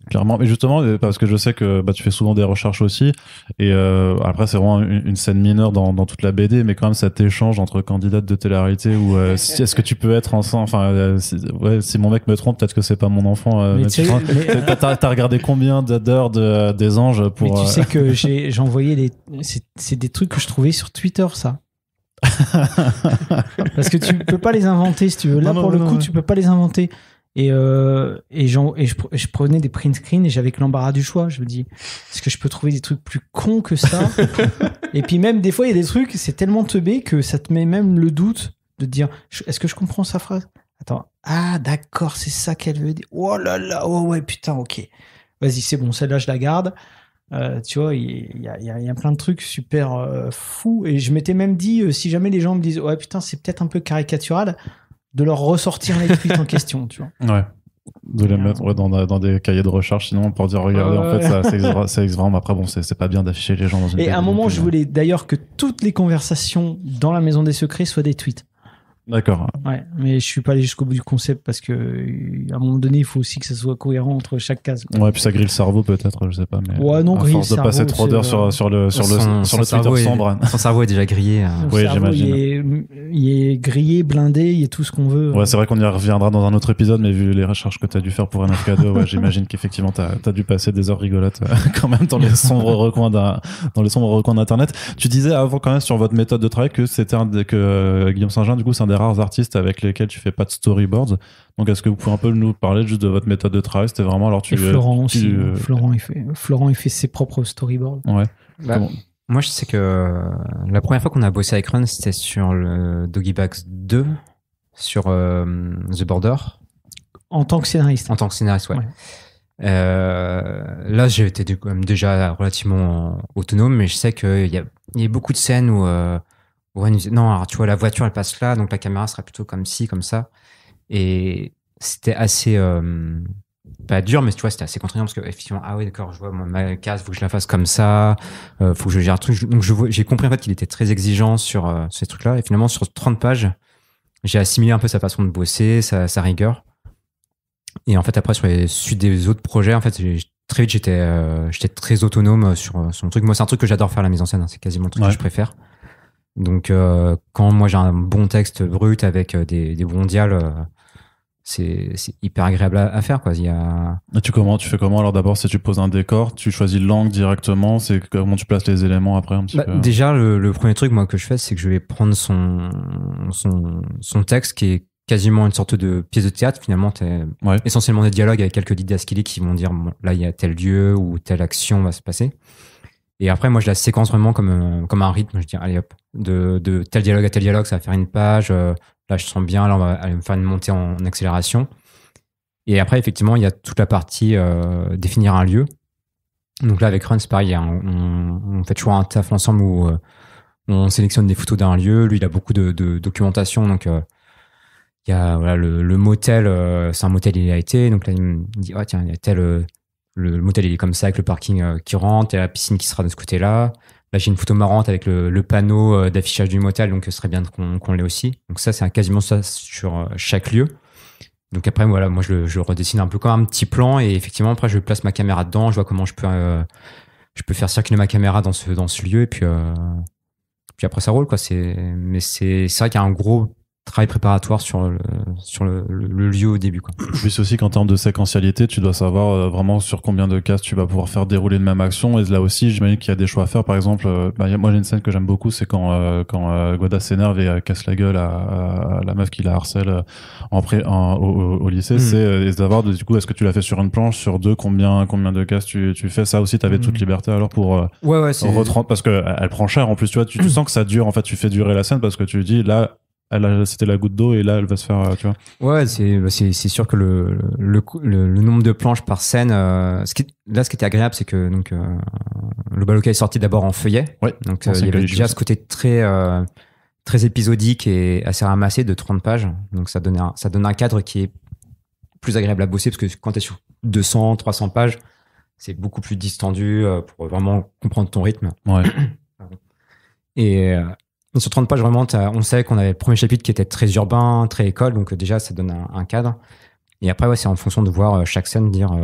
Clairement, mais justement, parce que je sais que tu fais souvent des recherches aussi, et après c'est vraiment une scène mineure dans toute la BD, mais quand même cet échange entre candidates de télé-réalité où est-ce que tu peux être ensemble, enfin, si mon mec me trompe, peut-être que c'est pas mon enfant. Mais tu sais, T'as regardé combien d'heures des anges pour. Mais tu sais que j'ai envoyé c'est des trucs que je trouvais sur Twitter, ça. Parce que tu peux pas les inventer si tu veux. Là, Non, pour non, le non, coup, ouais. tu peux pas les inventer. Et je prenais des print screens et j'avais que l'embarras du choix. Je me dis, est-ce que je peux trouver des trucs plus cons que ça? Et puis même, des fois, il y a des trucs, c'est tellement teubé que ça te met même le doute de te dire, est-ce que je comprends sa phrase? Attends, ah d'accord, c'est ça qu'elle veut dire. Oh là là, oh ouais, putain, ok. Vas-y, c'est bon, celle-là, je la garde. Tu vois, il y a plein de trucs super fous. Et je m'étais même dit, si jamais les gens me disent, ouais, putain, c'est peut-être un peu caricatural, de leur ressortir les tweets en question, tu vois. Ouais. De les mettre dans des cahiers de recherche, sinon pour dire, regardez, en fait, ça existe vraiment. Après, bon, c'est pas bien d'afficher les gens dans une Et à un BD non moment, plus, je voulais d'ailleurs que toutes les conversations dans la Maison des Secrets soient des tweets. D'accord. Ouais, mais je suis pas allé jusqu'au bout du concept parce que à un moment donné, il faut aussi que ça soit cohérent entre chaque case. Ouais, puis ça grille le cerveau peut-être, je sais pas. Mais Ouais, non, à grille force le de passer cerveau, trop d'heures c'est, sur le Son cerveau Twitter est- sombre. Son cerveau est déjà grillé. Le Oui, cerveau, j'imagine. il est grillé, blindé, il y a tout ce qu'on veut. Ouais, c'est vrai qu'on y reviendra dans un autre épisode, mais vu les recherches que tu as dû faire pour NFK2, ouais, j'imagine qu'effectivement, tu as dû passer des heures rigolotes quand même dans les sombres recoins d'Internet. Tu disais avant quand même sur votre méthode de travail que c'était que Guillaume Saint-Jean, du coup, c'est un des rares artistes avec lesquels tu fais pas de storyboards. Donc, est-ce que vous pouvez un peu nous parler juste de votre méthode de travail? C'était vraiment alors Et Florent aussi. Florent, il fait ses propres storyboards. Ouais. Bah, moi, je sais que la première fois qu'on a bossé avec Run, c'était sur le Doggy Bags 2, sur The Border, En tant que scénariste. en tant que scénariste, ouais. Ouais. Là, j'ai été quand même déjà relativement autonome, mais je sais qu'il y a beaucoup de scènes où Run disait, non, alors tu vois, la voiture, elle passe là, donc la caméra sera plutôt comme ci, comme ça. Et c'était assez... pas dur, mais tu vois, c'était assez contraignant parce que effectivement, ah oui, d'accord, je vois ma case, faut que je la fasse comme ça, faut que je gère un truc. Donc j'ai compris en fait qu'il était très exigeant sur ces trucs-là. Et finalement, sur 30 pages, j'ai assimilé un peu sa façon de bosser, sa rigueur. Et en fait, après, sur les suites des autres projets, en fait, très vite, j'étais très autonome sur le truc. Moi, c'est un truc que j'adore faire, la mise en scène. Hein, c'est quasiment le truc que je préfère. Donc, quand moi j'ai un bon texte brut avec des bons dialogues, c'est hyper agréable à faire, quoi. Et tu fais comment alors d'abord si tu poses un décor, tu choisis l'angle directement, c'est comment tu places les éléments après un petit peu. Déjà, le premier truc moi que je fais, c'est que je vais prendre son texte qui est quasiment une sorte de pièce de théâtre. Finalement, essentiellement des dialogues avec quelques didascalies qui vont dire bon, là il y a tel lieu ou telle action va se passer. Et après, moi, je la séquence vraiment comme un rythme. Je dis, allez hop, de tel dialogue à tel dialogue, ça va faire une page. Là, je sens bien, là, on va aller me faire une montée en accélération. Et après, effectivement, il y a toute la partie définir un lieu. Donc là, avec Run, c'est pareil, on fait toujours un taf ensemble où on sélectionne des photos d'un lieu. Lui, il a beaucoup de documentation. Donc, il y a voilà, le motel, c'est un motel, il a été. Donc là, il me dit, oh, tiens, il y a tel... Le motel, il est comme ça, avec le parking qui rentre, et la piscine qui sera de ce côté-là. Là, j'ai une photo marrante avec le panneau d'affichage du motel, donc ce serait bien qu'on l'ait aussi. Donc ça, c'est quasiment ça sur chaque lieu. Donc après, voilà, moi, je le redessine un peu comme un petit plan, et effectivement, après, je place ma caméra dedans, je vois comment je peux faire circuler ma caméra dans ce lieu, et puis après, ça roule, quoi. Mais c'est vrai qu'il y a un gros travail préparatoire sur le lieu au début, quoi. Puis aussi qu'en termes de séquentialité, tu dois savoir vraiment sur combien de cases tu vas pouvoir faire dérouler une même action. Et là aussi, j'imagine qu'il y a des choix à faire. Par exemple, moi j'ai une scène que j'aime beaucoup, c'est quand Goda s'énerve et casse la gueule à la meuf qui la harcèle au lycée. C'est d'avoir du coup, est-ce que tu l'as fait sur une planche, sur deux, combien de cases tu fais. Ça aussi, t'avais toute liberté alors pour parce que elle prend cher en plus. Tu vois, tu sens que ça dure. En fait, tu fais durer la scène parce que tu dis là. C'était la goutte d'eau et là elle va se faire, tu vois. Ouais, c'est sûr que le nombre de planches par scène, ce qui était agréable, c'est que donc le Baloka est sorti d'abord en feuillet. Ouais. Donc il y avait déjà ce côté très épisodique et assez ramassé de 30 pages. Donc ça donne un cadre qui est plus agréable à bosser parce que quand tu es sur 200, 300 pages, c'est beaucoup plus distendu pour vraiment comprendre ton rythme. Ouais. Et sur 30 pages, vraiment, on savait qu'on avait le premier chapitre qui était très urbain, très école, donc déjà, ça donne un cadre. Et après, ouais, c'est en fonction de voir chaque scène, dire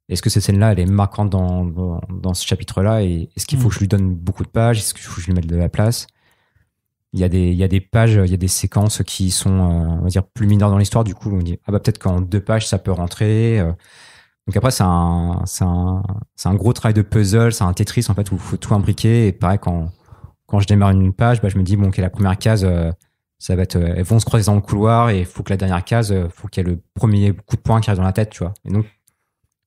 est-ce que cette scène-là, elle est marquante dans ce chapitre-là, et est-ce qu'il faut que je lui donne beaucoup de pages, est-ce qu'il faut que je lui mette de la place. Il y a des pages, il y a des séquences qui sont, on va dire, plus mineures dans l'histoire, du coup, on dit, ah bah peut-être qu'en 2 pages, ça peut rentrer. Donc après, c'est un gros travail de puzzle, c'est un Tetris, en fait, où il faut tout imbriquer, et pareil, quand je démarre une page, bah, je me dis, bon, ok, la première case, ça va être, elles vont se croiser dans le couloir et il faut que la dernière case, faut qu'il y ait le premier coup de poing qui arrive dans la tête, tu vois. Et donc,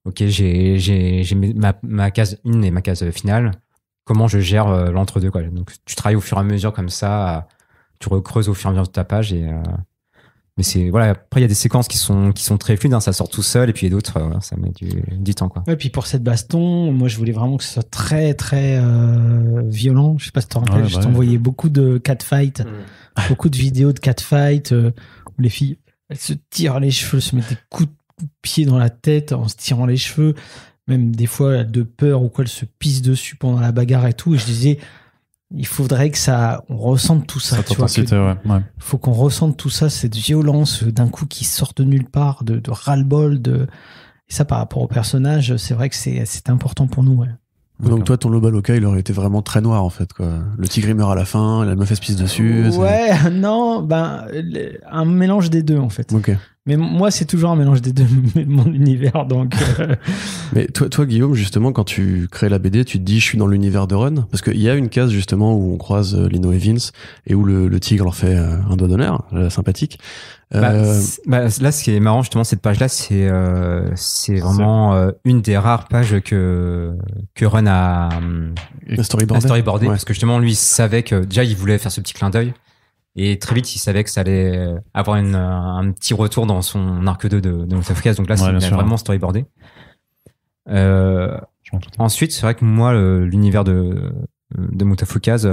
ok, j'ai ma case 1 et ma case finale. Comment je gère l'entre-deux, quoi. Donc, tu travailles au fur et à mesure comme ça, tu recreuses au fur et à mesure de ta page et, mais c'est, voilà, après, il y a des séquences qui sont très fluides, hein, ça sort tout seul, et puis il y a d'autres, ça met du temps, quoi. Ouais, puis pour cette baston, moi, je voulais vraiment que ce soit très, très violent. Je sais pas si tu te rappelles, je t'envoyais beaucoup de catfight, beaucoup de vidéos de catfight, où les filles, elles se tirent les cheveux, se mettent des coups de pied dans la tête en se tirant les cheveux. Même des fois, de peur ou quoi, elles se pissent dessus pendant la bagarre et tout. Et je disais, il faudrait que on ressente tout ça. Tu vois, faut qu'on ressente tout ça, cette violence d'un coup qui sort de nulle part, de ras-le-bol, et ça par rapport au personnage, c'est vrai que c'est important pour nous. Ouais. Donc toi, ton Lobaloka, il aurait été vraiment très noir en fait, quoi. Le tigre il meurt à la fin, la meuf elle se pisse dessus. Ouais, non, un mélange des deux en fait. Ok. Mais moi, c'est toujours un mélange des deux, mon univers, donc. Mais toi, Guillaume, justement, quand tu crées la BD, tu te dis, je suis dans l'univers de Run, parce qu'il y a une case justement où on croise Lino et Vince et où le tigre leur fait un doigt d'honneur, sympathique. Là, ce qui est marrant justement, cette page-là, c'est vraiment une des rares pages que Run a storyboardé, parce que justement, lui, il savait que déjà, il voulait faire ce petit clin d'œil. Et très vite, il savait que ça allait avoir un petit retour dans son arc 2 de Mutafukas. Donc là, c'est vraiment storyboardé. Ensuite, c'est vrai que moi, l'univers de Mutafukas,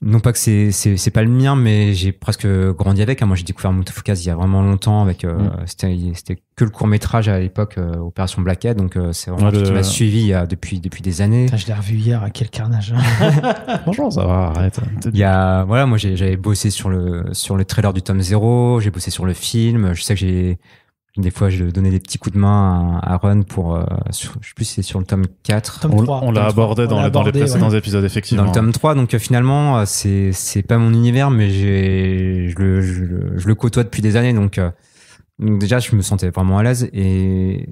non pas que c'est pas le mien, mais j'ai presque grandi avec. Moi, j'ai découvert Mutafukas il y a vraiment longtemps avec, c'était que le court-métrage à l'époque, Opération Blackhead. Donc, c'est vraiment ce qui m'a suivi depuis des années. Je l'ai revu hier, quel carnage. Franchement, ça va, arrête. Voilà, moi, j'avais bossé sur le trailer du tome 0, j'ai bossé sur le film. Je sais que des fois, je donnais des petits coups de main à Run pour, je sais plus si c'est sur le tome 4. Tome 3, on l'a abordé dans les précédents épisodes, effectivement. Dans le tome 3, donc finalement, c'est pas mon univers, mais je le côtoie depuis des années, donc déjà, je me sentais vraiment à l'aise et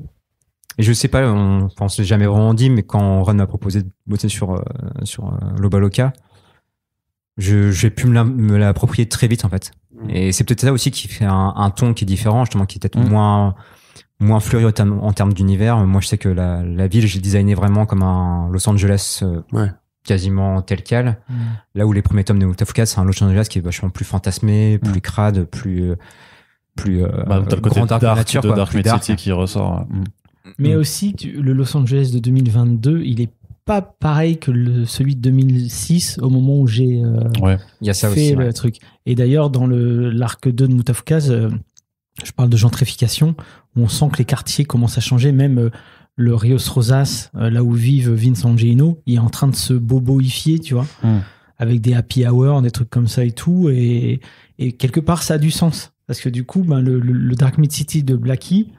je sais pas, on s'est jamais vraiment dit, mais quand Run m'a proposé de bosser sur Lobaloka, j'ai pu me l'approprier très vite, en fait. Et c'est peut-être ça aussi qui fait un ton qui est différent, justement, qui est peut-être moins fleuri en termes d'univers. Moi, je sais que la ville, j'ai designé vraiment comme un Los Angeles quasiment tel quel. Là où les premiers tomes de Mutafukas, c'est un Los Angeles qui est vachement plus fantasmé, plus crade, plus t'as le côté Dark Mid City qui ressort. Mais aussi, le Los Angeles de 2022, il est pas pareil que celui de 2006 au moment où j'ai il y a ça fait aussi, le truc. Et d'ailleurs, dans l'arc 2 de Mutafukas, je parle de gentrification, où on sent que les quartiers commencent à changer. Même le Rios Rosas, là où vivent Vince Angelino, il est en train de se boboifier, tu vois, avec des happy hours, des trucs comme ça et tout. Et quelque part, ça a du sens. Parce que du coup, le Dark Mid City de Blackie,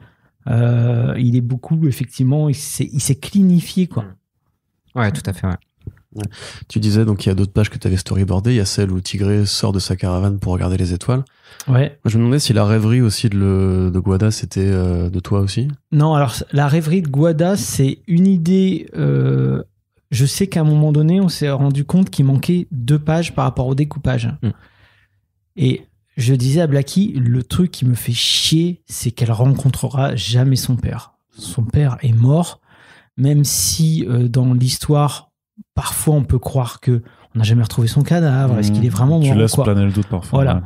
il est beaucoup, effectivement, il s'est cleanifié, quoi. Ouais, tout à fait, ouais. Tu disais, donc, il y a d'autres pages que tu avais storyboardées. Il y a celle où Tigré sort de sa caravane pour regarder les étoiles. Ouais. Moi, je me demandais si la rêverie aussi de Guada, c'était de toi aussi. Non, alors, la rêverie de Guada, c'est une idée. Je sais qu'à un moment donné, on s'est rendu compte qu'il manquait 2 pages par rapport au découpage. Et je disais à Blackie, le truc qui me fait chier, c'est qu'elle rencontrera jamais son père. Son père est mort. Même si dans l'histoire, parfois on peut croire que on n'a jamais retrouvé son cadavre, est-ce qu'il est vraiment mort? Tu laisses planer le doute parfois. Voilà. Ouais.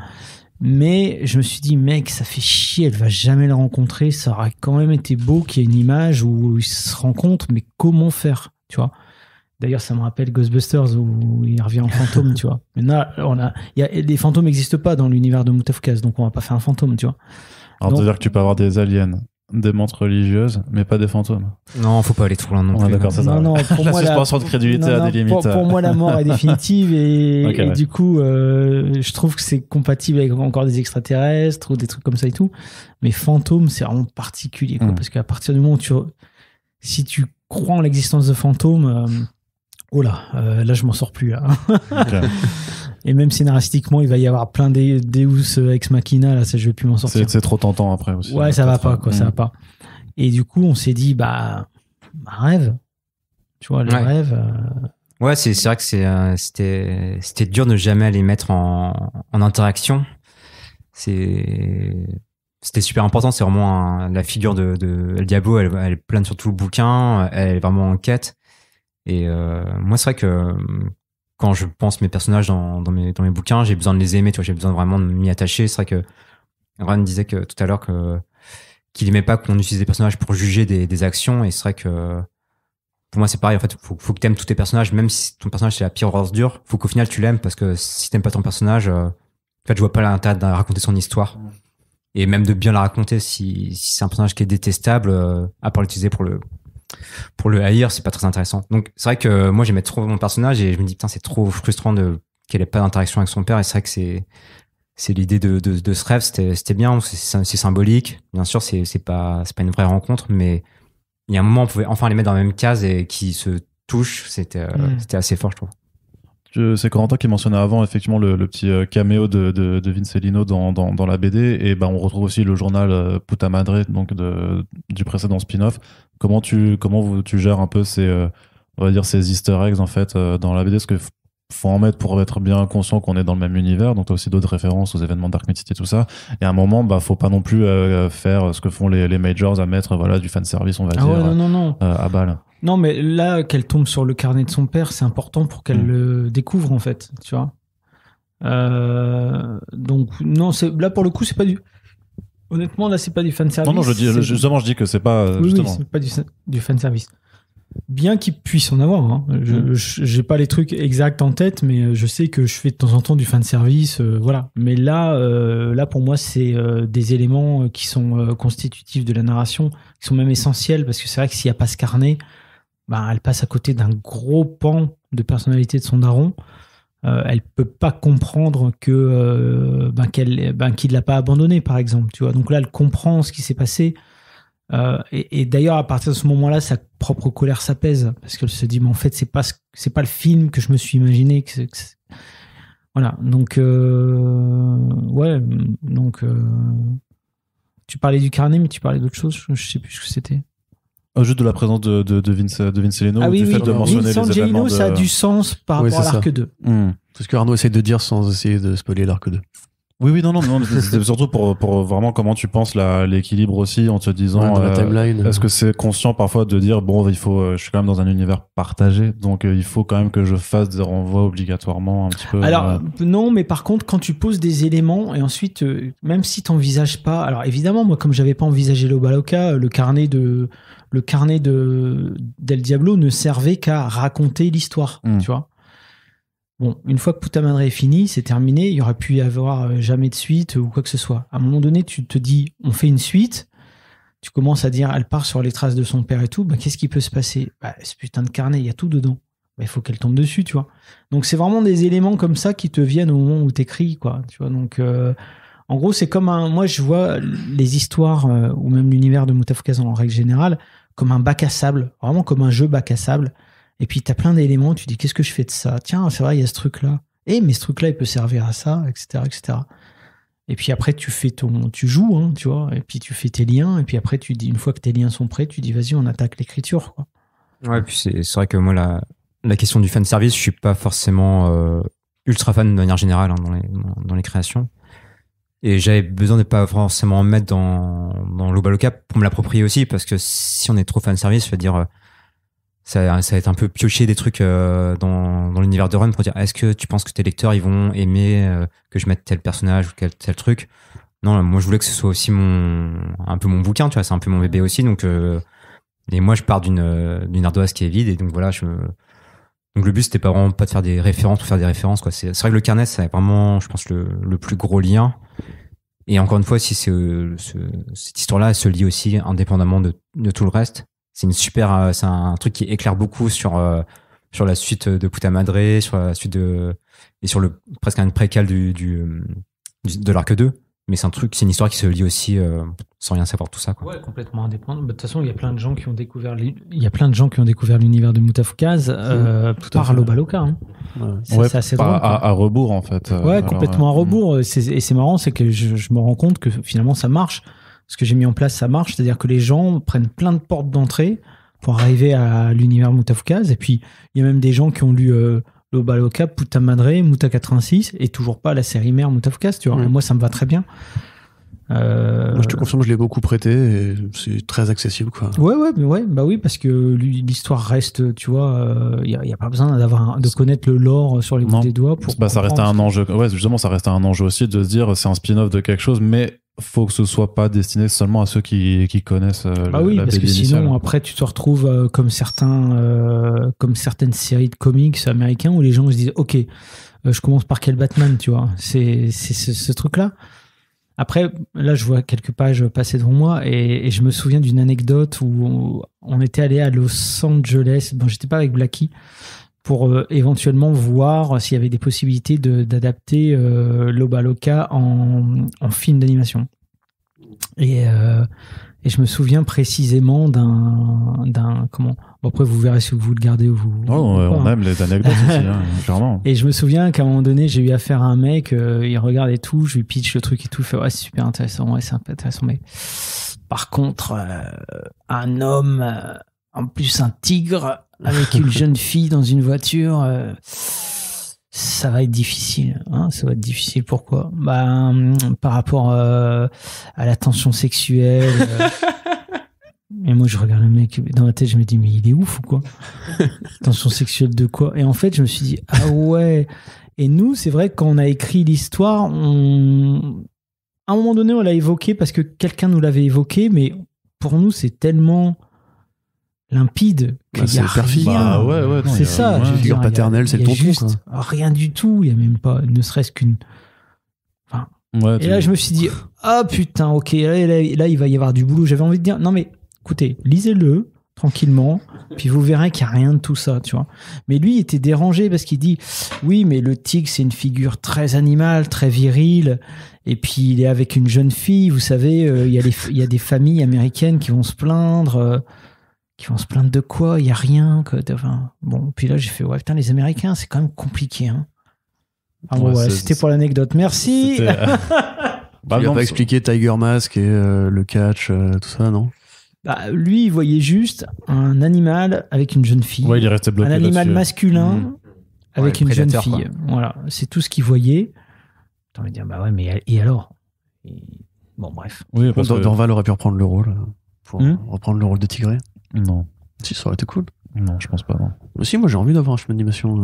Mais je me suis dit, mec, ça fait chier, elle va jamais la rencontrer. Ça aurait quand même été beau qu'il y ait une image où ils se rencontrent, mais comment faire, tu vois? D'ailleurs, ça me rappelle Ghostbusters où il revient en fantôme, tu vois. Mais là, les fantômes n'existent pas dans l'univers de Mutafukas, donc on va pas faire un fantôme, tu vois. Alors, c'est-à-dire que tu peux avoir des aliens des montres religieuses, mais pas des fantômes. Non, faut pas aller trop loin non plus. D'accord, c'est ça. Non, pour La moi, suspension de crédulité a des limites. Pour moi, la mort est définitive et, Ok, et ouais. du coup, je trouve que c'est compatible avec encore des extraterrestres ou des trucs comme ça et tout. Mais fantôme, c'est vraiment particulier, quoi, parce qu'à partir du moment où si tu crois en l'existence de fantômes, là, je m'en sors plus, là. Ok. Et même scénaristiquement, il va y avoir plein de Deus ex machina, là, ça, je vais plus m'en sortir. C'est trop tentant après aussi. Ouais, ça va Peut-être, pas, quoi, ça va pas. Et du coup, on s'est dit, un rêve. Tu vois, le rêve. Ouais, c'est vrai que c'était dur de jamais les mettre en interaction. C'était super important. C'est vraiment la figure de El Diablo. Elle plane sur tout le bouquin. Elle est vraiment en quête. Et moi, c'est vrai que quand je pense mes personnages dans mes bouquins, j'ai besoin de les aimer. Tu vois, j'ai besoin vraiment de m'y attacher. C'est vrai que Ron disait que tout à l'heure qu'il aimait pas qu'on utilise des personnages pour juger des actions. Et c'est vrai que pour moi, c'est pareil. En fait, faut que t'aimes tous tes personnages, même si ton personnage c'est la pire ordure. Faut qu'au final tu l'aimes parce que si t'aimes pas ton personnage, en fait, je vois pas l'intérêt de raconter son histoire. Et même de bien la raconter si c'est un personnage qui est détestable, à part l'utiliser pour le haïr, c'est pas très intéressant. Donc c'est vrai que moi j'aimais trop mon personnage et je me dis putain c'est trop frustrant qu'elle ait pas d'interaction avec son père. Et c'est vrai que c'est l'idée de ce rêve, c'était bien, c'est symbolique. Bien sûr c'est pas une vraie rencontre, mais il y a un moment on pouvait enfin les mettre dans la même case et qui se touchent. C'était assez fort, je trouve. C'est Corentin qui mentionnait avant effectivement le petit caméo de Vincelino dans la BD, et on retrouve aussi le journal Puta Madre, donc du précédent spin-off. Comment tu gères un peu on va dire ces easter eggs en fait dans la BD, parce que faut en mettre pour être bien conscient qu'on est dans le même univers, donc t'as aussi d'autres références aux événements Dark Mythicity et tout ça, et à un moment faut pas non plus faire ce que font les majors, à mettre du fanservice on va dire Ouais, non. à balle. Non, mais là, qu'elle tombe sur le carnet de son père, c'est important pour qu'elle le découvre, en fait, tu vois. Donc, non, là, pour le coup, c'est pas du... Honnêtement, là, c'est pas du fanservice. Non, je dis que c'est pas... Oui, c'est pas du fanservice. Bien qu'il puisse en avoir. Hein. J'ai pas les trucs exacts en tête, mais je sais que je fais de temps en temps du fanservice, voilà. Mais là, pour moi, c'est des éléments qui sont constitutifs de la narration, qui sont même essentiels, parce que c'est vrai que s'il n'y a pas ce carnet, elle passe à côté d'un gros pan de personnalité de son daron. Elle peut pas comprendre qu'il l'a pas abandonné, par exemple. Tu vois. Donc là, elle comprend ce qui s'est passé. Et d'ailleurs, à partir de ce moment-là, sa propre colère s'apaise, parce qu'elle se dit, mais en fait, c'est pas le film que je me suis imaginé. Voilà. Donc, tu parlais du carnet, mais tu parlais d'autre chose. Je sais plus ce que c'était. Juste de la présence de Vincelino, ah, oui, du fait de mentionner Vince les événements. Ça a du sens par rapport à l'arc 2. C'est ce que Arnaud essaie de dire sans essayer de spoiler l'arc 2. Oui, non, c'était surtout pour vraiment comment tu penses l'équilibre aussi, en te disant la timeline. Est-ce que c'est conscient parfois de dire je suis quand même dans un univers partagé, donc il faut quand même que je fasse des renvois obligatoirement un petit peu. Alors non, mais par contre quand tu poses des éléments et ensuite même si t'envisages pas, alors évidemment moi comme j'avais pas envisagé le Baloka, le carnet d'El Diablo ne servait qu'à raconter l'histoire, tu vois. Bon, une fois que Puta Madre est fini, c'est terminé, il y aurait pu y avoir jamais de suite ou quoi que ce soit. À un moment donné, tu te dis, on fait une suite, tu commences à dire, elle part sur les traces de son père et tout, qu'est-ce qui peut se passer ? Ce putain de carnet, il y a tout dedans. Il faut qu'elle tombe dessus, tu vois. Donc c'est vraiment des éléments comme ça qui te viennent au moment où t'écris, quoi. Tu vois, donc en gros, c'est comme moi je vois les histoires ou même l'univers de Mutafukaz en règle générale comme un bac à sable, vraiment comme un jeu bac à sable. Et puis, tu as plein d'éléments, tu dis, qu'est-ce que je fais de ça ? Tiens, c'est vrai, il y a ce truc-là. Mais ce truc-là, il peut servir à ça, etc., etc. Et puis après, tu joues, hein, tu vois, et puis tu fais tes liens, et puis après, tu dis, une fois que tes liens sont prêts, tu dis, vas-y, on attaque l'écriture, quoi. Ouais, puis c'est vrai que moi, la question du fanservice, je suis pas forcément ultra fan de manière générale dans les créations. Et j'avais besoin de pas forcément en mettre dans l'Obaloka pour me l'approprier aussi, parce que si on est trop fanservice, ça veut dire... ça va être un peu piocher des trucs dans l'univers de Run pour dire est-ce que tu penses que tes lecteurs ils vont aimer que je mette tel personnage ou tel truc. Non, moi je voulais que ce soit aussi un peu mon bouquin, tu vois, c'est un peu mon bébé aussi, donc et moi je pars d'une ardoise qui est vide, et donc voilà, donc le but c'était pas vraiment pas de faire des références pour faire des références, quoi. C'est vrai que le carnet c'est vraiment, je pense, le plus gros lien, Et encore une fois, si cette histoire-là, elle se lit aussi indépendamment de tout le reste. C'est c'est un truc qui éclaire beaucoup sur la suite de Puta Madre, sur la suite et sur presque une préquelle de l'arc 2. Mais c'est une histoire qui se lit aussi sans rien savoir de tout ça, quoi. Ouais, complètement indépendant. De toute façon, il y a plein de gens qui ont découvert l'univers de Mutafukaz par Lobaloka. Hein. Ouais, c'est assez drôle. À rebours, en fait. Ouais, complètement à rebours. Et c'est marrant, c'est que je me rends compte que finalement ça marche. Ce que j'ai mis en place, ça marche. C'est-à-dire que les gens prennent plein de portes d'entrée pour arriver à l'univers Mutafukaz. Et puis, il y a même des gens qui ont lu Lobaloka, Puta Madre, Muta 86 et toujours pas la série mère Mutafukaz, tu vois. Et moi, ça me va très bien. Moi, je te confirme, je l'ai beaucoup prêté et c'est très accessible, quoi. Bah oui, parce que l'histoire reste, tu vois, il y a pas besoin de connaître le lore sur les bouts des doigts pour. Ça reste un enjeu. Ouais, justement, ça reste un enjeu aussi de se dire c'est un spin-off de quelque chose, mais faut que ce soit pas destiné seulement à ceux qui connaissent bah oui, la parce BD que initiale. sinon après tu te retrouves comme certaines séries de comics américains où les gens se disent ok, je commence par quel Batman, tu vois, c'est ce truc là. Après là je vois quelques pages passer devant moi et je me souviens d'une anecdote où on était allé à Los Angeles, bon j'étais pas avec Blackie, pour éventuellement voir s'il y avait des possibilités d'adapter Lobaloka en film d'animation. Et je me souviens précisément d'un comment. Bon, après, vous verrez si vous le gardez ou vous. On aime les anecdotes aussi, clairement. Et je me souviens qu'à un moment donné, j'ai eu affaire à un mec, il regarde et tout, je lui pitch le truc et tout, il fait ouais, c'est super intéressant, ouais, c'est un peu intéressant, mais par contre, un homme, en plus un tigre, avec une jeune fille dans une voiture, ça va être difficile. Hein, ça va être difficile. Pourquoi ? Par rapport à la tension sexuelle. Et moi, je regarde le mec dans ma tête, je me dis, mais il est ouf ou quoi ? Tension sexuelle de quoi ? Et en fait, je me suis dit, ah ouais. Et nous, c'est vrai que quand on a écrit l'histoire, à un moment donné, on l'a évoqué parce que quelqu'un nous l'avait évoqué, mais pour nous, c'est tellement limpide qu'il y a rien. C'est ça. La figure paternelle, c'est le tonton, quoi. Rien du tout. Il y a même pas, ne serait-ce qu'une. Enfin. Ouais, et là, je me suis dit, ah putain, ok, là, il va y avoir du boulot. J'avais envie de dire, non mais, écoutez, lisez-le tranquillement, puis vous verrez qu'il n'y a rien de tout ça, tu vois. Mais lui, il était dérangé parce qu'il dit, oui, mais le tigre, c'est une figure très animale, très virile. Et puis, il est avec une jeune fille. Vous savez, il y a des familles américaines qui vont se plaindre. Qui vont se plaindre de quoi ? Il n'y a rien. Enfin, bon, puis là, j'ai fait, ouais, putain, les Américains, c'est quand même compliqué. Hein. Ah, bon, voilà, c'était pour l'anecdote. Merci. Il n'a pas expliqué Tiger Mask et le catch, tout ça, non ? Lui, il voyait juste un animal avec une jeune fille. Ouais, il est resté bloqué un animal masculin avec une jeune fille. Quoi. Voilà, c'est tout ce qu'il voyait. On va dire, bah ouais, mais et alors ? Bon, bref. Oui, Dorval aurait pu reprendre le rôle pour reprendre le rôle de Tigré. Non. Si, ça aurait été cool. Non, je pense pas, non. Mais si, moi j'ai envie d'avoir un film d'animation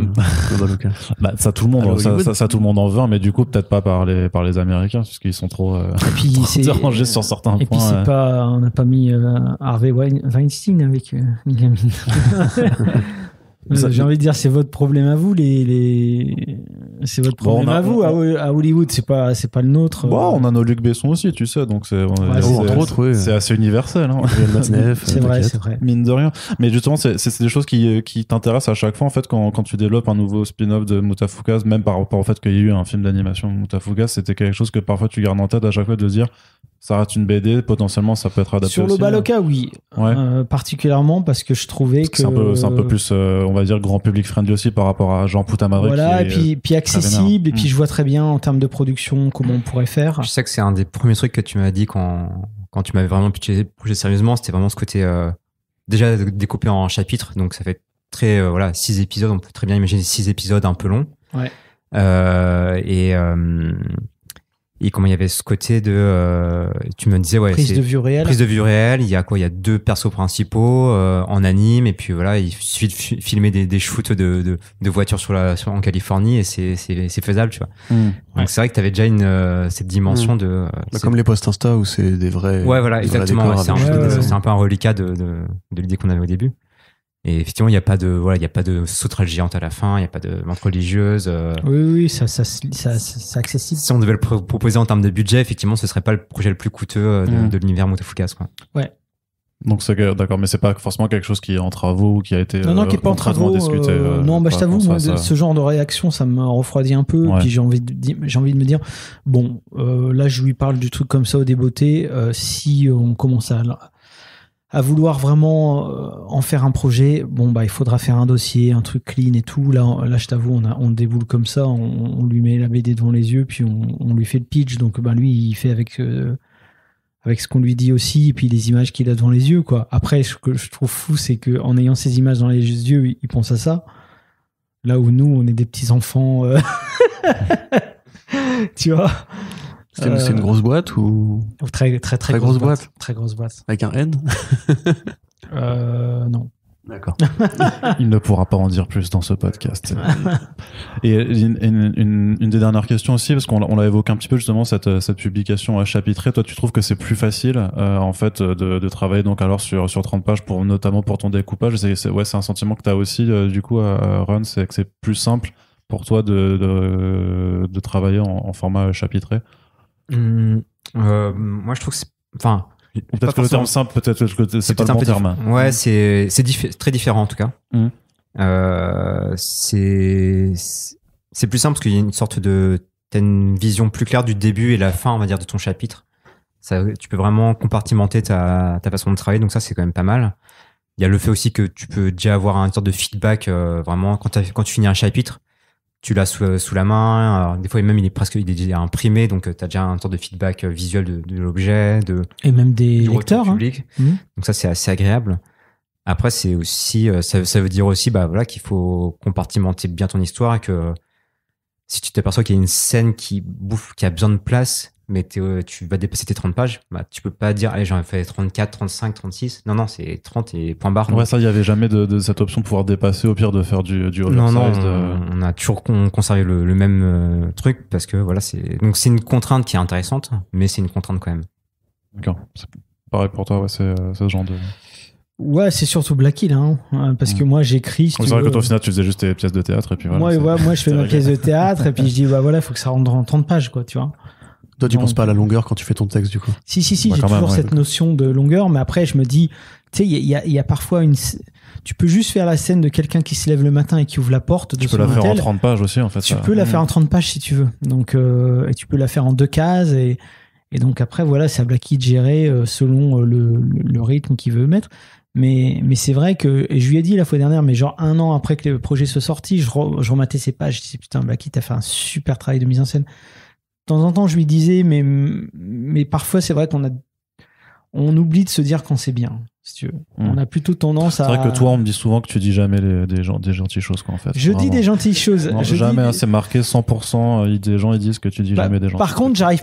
Lobaloka. Ça, tout le monde, ça, tout le monde en veut, mais du coup, peut-être pas par les Américains, puisqu'ils sont trop dérangés sur certains points. Et puis, on n'a pas mis Harvey Weinstein avec Migamin. J'ai envie de dire, c'est votre problème à vous, c'est votre problème à vous, à Hollywood, c'est pas le nôtre. Bon, on a nos Luc Besson aussi, tu sais, donc c'est assez universel. Hein. C'est vrai. Mine de rien. Mais justement, c'est des choses qui t'intéressent à chaque fois, en fait, quand tu développes un nouveau spin-off de Mutafukaz, même par rapport au fait qu'il y ait eu un film d'animation de Mutafukaz, c'était quelque chose que parfois tu gardes en tête à chaque fois de dire, ça reste une BD, potentiellement ça peut être adapté sur aussi. Sur Lobaloka, oui. Ouais. Particulièrement parce que je trouvais que... C'est un peu plus, on va dire, grand public friendly aussi par rapport à Jean Puta Madre. Voilà, et puis accessible, et puis je vois très bien en termes de production comment on pourrait faire. Je sais que c'est un des premiers trucs que tu m'as dit quand tu m'avais vraiment pitché le projet sérieusement, c'était vraiment ce côté déjà découpé en chapitres, donc ça fait très 6 épisodes, on peut très bien imaginer 6 épisodes un peu longs. Ouais. Et comment il y avait ce côté de tu me disais prise de vue réelle, il y a 2 persos principaux en anime, et puis voilà, il suffit de filmer des shoots de voitures en Californie, et c'est faisable, tu vois. Donc c'est vrai que tu avais déjà cette dimension de comme les posts Insta où c'est des vrais. Ouais, voilà, exactement. C'est un peu un reliquat de l'idée qu'on avait au début. Et effectivement, il n'y a pas de sauterelle géante à la fin, il n'y a pas de vente religieuse. Oui, c'est accessible. Si on devait le proposer en termes de budget, effectivement, ce serait pas le projet le plus coûteux de l'univers Mutafukas, quoi. Ouais. Donc d'accord, mais c'est pas forcément quelque chose qui est en travaux ou qui a été non, qui est pas en travaux. discuté. Non, je t'avoue, moi, ce genre de réaction, ça me refroidit un peu. Ouais. Puis j'ai envie de me dire, bon, là, je lui parle du truc comme ça au débeauté. Si on commence à vouloir vraiment en faire un projet, bon, il faudra faire un dossier, un truc clean et tout. Là, je t'avoue, on déboule comme ça, on lui met la BD devant les yeux, puis on lui fait le pitch. Donc, lui, il fait avec ce qu'on lui dit aussi, et puis les images qu'il a devant les yeux, quoi. Après, ce que je trouve fou, c'est qu'en ayant ces images dans les yeux, il pense à ça. Là où nous, on est des petits enfants, tu vois. C'est une grosse boîte ou très grosse boîte. Très grosse boîte. Avec un N? Non. D'accord. Il ne pourra pas en dire plus dans ce podcast. Et une des dernières questions aussi, parce qu'on l'a évoqué un petit peu justement, cette publication chapitrée. Toi, tu trouves que c'est plus facile, en fait, de travailler donc alors sur 30 pages, notamment pour ton découpage? C'est un sentiment que tu as aussi, du coup, Ron, c'est que c'est plus simple pour toi de travailler en format chapitré? Moi, je trouve que c'est... Enfin... Peut-être que le terme simple, peut-être que c'est pas le bon terme. Ouais, c'est très différent en tout cas. C'est plus simple parce qu'il y a une sorte t'as une vision plus claire du début et la fin, on va dire, de ton chapitre. Tu peux vraiment compartimenter ta façon de travailler, donc ça, c'est quand même pas mal. Il y a le fait aussi que tu peux déjà avoir une sorte de feedback, vraiment, quand tu finis un chapitre, tu l'as sous la main. Alors, des fois, même, il est déjà imprimé, donc tu as déjà un sorte de feedback visuel de l'objet, et même des lecteurs, public. Donc ça, c'est assez agréable. Après, c'est aussi, ça veut dire aussi, qu'il faut compartimenter bien ton histoire et que si tu t'aperçois qu'il y a une scène qui a besoin de place, mais tu vas dépasser tes 30 pages, tu peux pas dire, allez, j'en ai fait 34, 35, 36. Non, c'est 30 et point barre. Ouais, ça, il n'y avait jamais de cette option de pouvoir dépasser, au pire de faire du oversize. Non, on a toujours conservé le même truc parce que voilà, donc c'est une contrainte qui est intéressante, mais c'est une contrainte quand même. D'accord. C'est pareil pour toi, ouais, c'est ce genre de... Ouais, c'est surtout Blacky là, parce que moi j'écris. C'est vrai que toi au final tu faisais juste tes pièces de théâtre et puis voilà. Moi je fais ma pièce de théâtre et puis je dis il faut que ça rentre en 30 pages, quoi, tu vois. Toi, tu penses pas à la longueur quand tu fais ton texte, du coup? Si, j'ai toujours cette notion de longueur, mais après, je me dis, tu sais, il y a parfois tu peux juste faire la scène de quelqu'un qui se lève le matin et qui ouvre la porte de son hôtel. Tu peux la faire en 30 pages aussi, en fait. Tu peux la faire en 30 pages si tu veux. Donc, et tu peux la faire en 2 cases et donc après, voilà, c'est à Blacky de gérer selon le rythme qu'il veut mettre. Mais c'est vrai que, et je lui ai dit la fois dernière, mais genre 1 an après que le projet soit sorti, je rematais ses pages, je disais, putain, Blacky, t'as fait un super travail de mise en scène. De temps en temps, je lui disais, mais parfois, c'est vrai on oublie de se dire quand c'est bien, si tu veux. On a plutôt tendance à... C'est vrai que toi, on me dit souvent que tu dis jamais des gentilles choses, quoi, en fait. Je dis des gentilles choses. Non, jamais, c'est marqué 100%, des gens, ils disent que tu dis jamais des gentilles choses. Par contre, j'arrive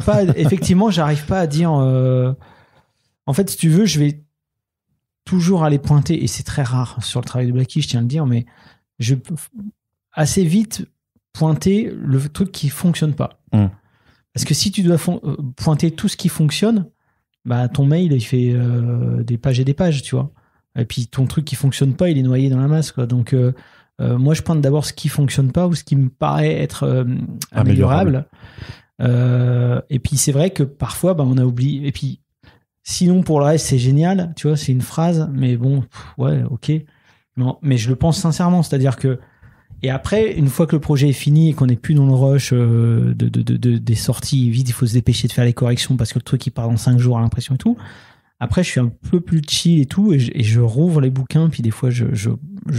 pas à dire... En fait, si tu veux, je vais toujours aller pointer, et c'est très rare sur le travail de Blacky, je tiens à le dire, mais je peux assez vite pointer le truc qui fonctionne pas. Parce que si tu dois pointer tout ce qui fonctionne, ton mail, il fait des pages et des pages, tu vois. Et puis ton truc qui fonctionne pas, il est noyé dans la masse, quoi. Donc, moi, je pointe d'abord ce qui fonctionne pas ou ce qui me paraît être améliorable. Et puis, c'est vrai que parfois, on a oublié. Et puis, sinon, pour le reste, c'est génial, tu vois, c'est une phrase, mais bon, ouais, ok. Non, mais je le pense sincèrement, c'est-à-dire que et après, une fois que le projet est fini et qu'on n'est plus dans le rush des sorties, vite, il faut se dépêcher de faire les corrections parce que le truc, il part dans 5 jours à l'impression et tout. Après, je suis un peu plus chill et tout, et je rouvre les bouquins, puis des fois, je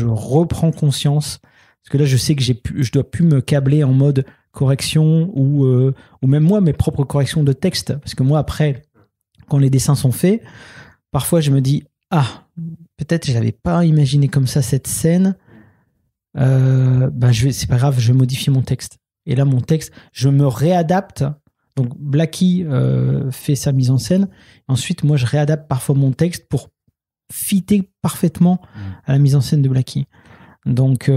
reprends conscience. Parce que là, je sais que je dois plus me câbler en mode correction ou même moi, mes propres corrections de texte. Parce que moi, après, quand les dessins sont faits, parfois, je me dis, peut-être je l'avais pas imaginé comme ça, cette scène. C'est pas grave, je vais modifier mon texte. Et là, mon texte, je me réadapte. Donc, Blacky fait sa mise en scène. Ensuite, moi, je réadapte parfois mon texte pour fitter parfaitement à la mise en scène de Blacky. Donc,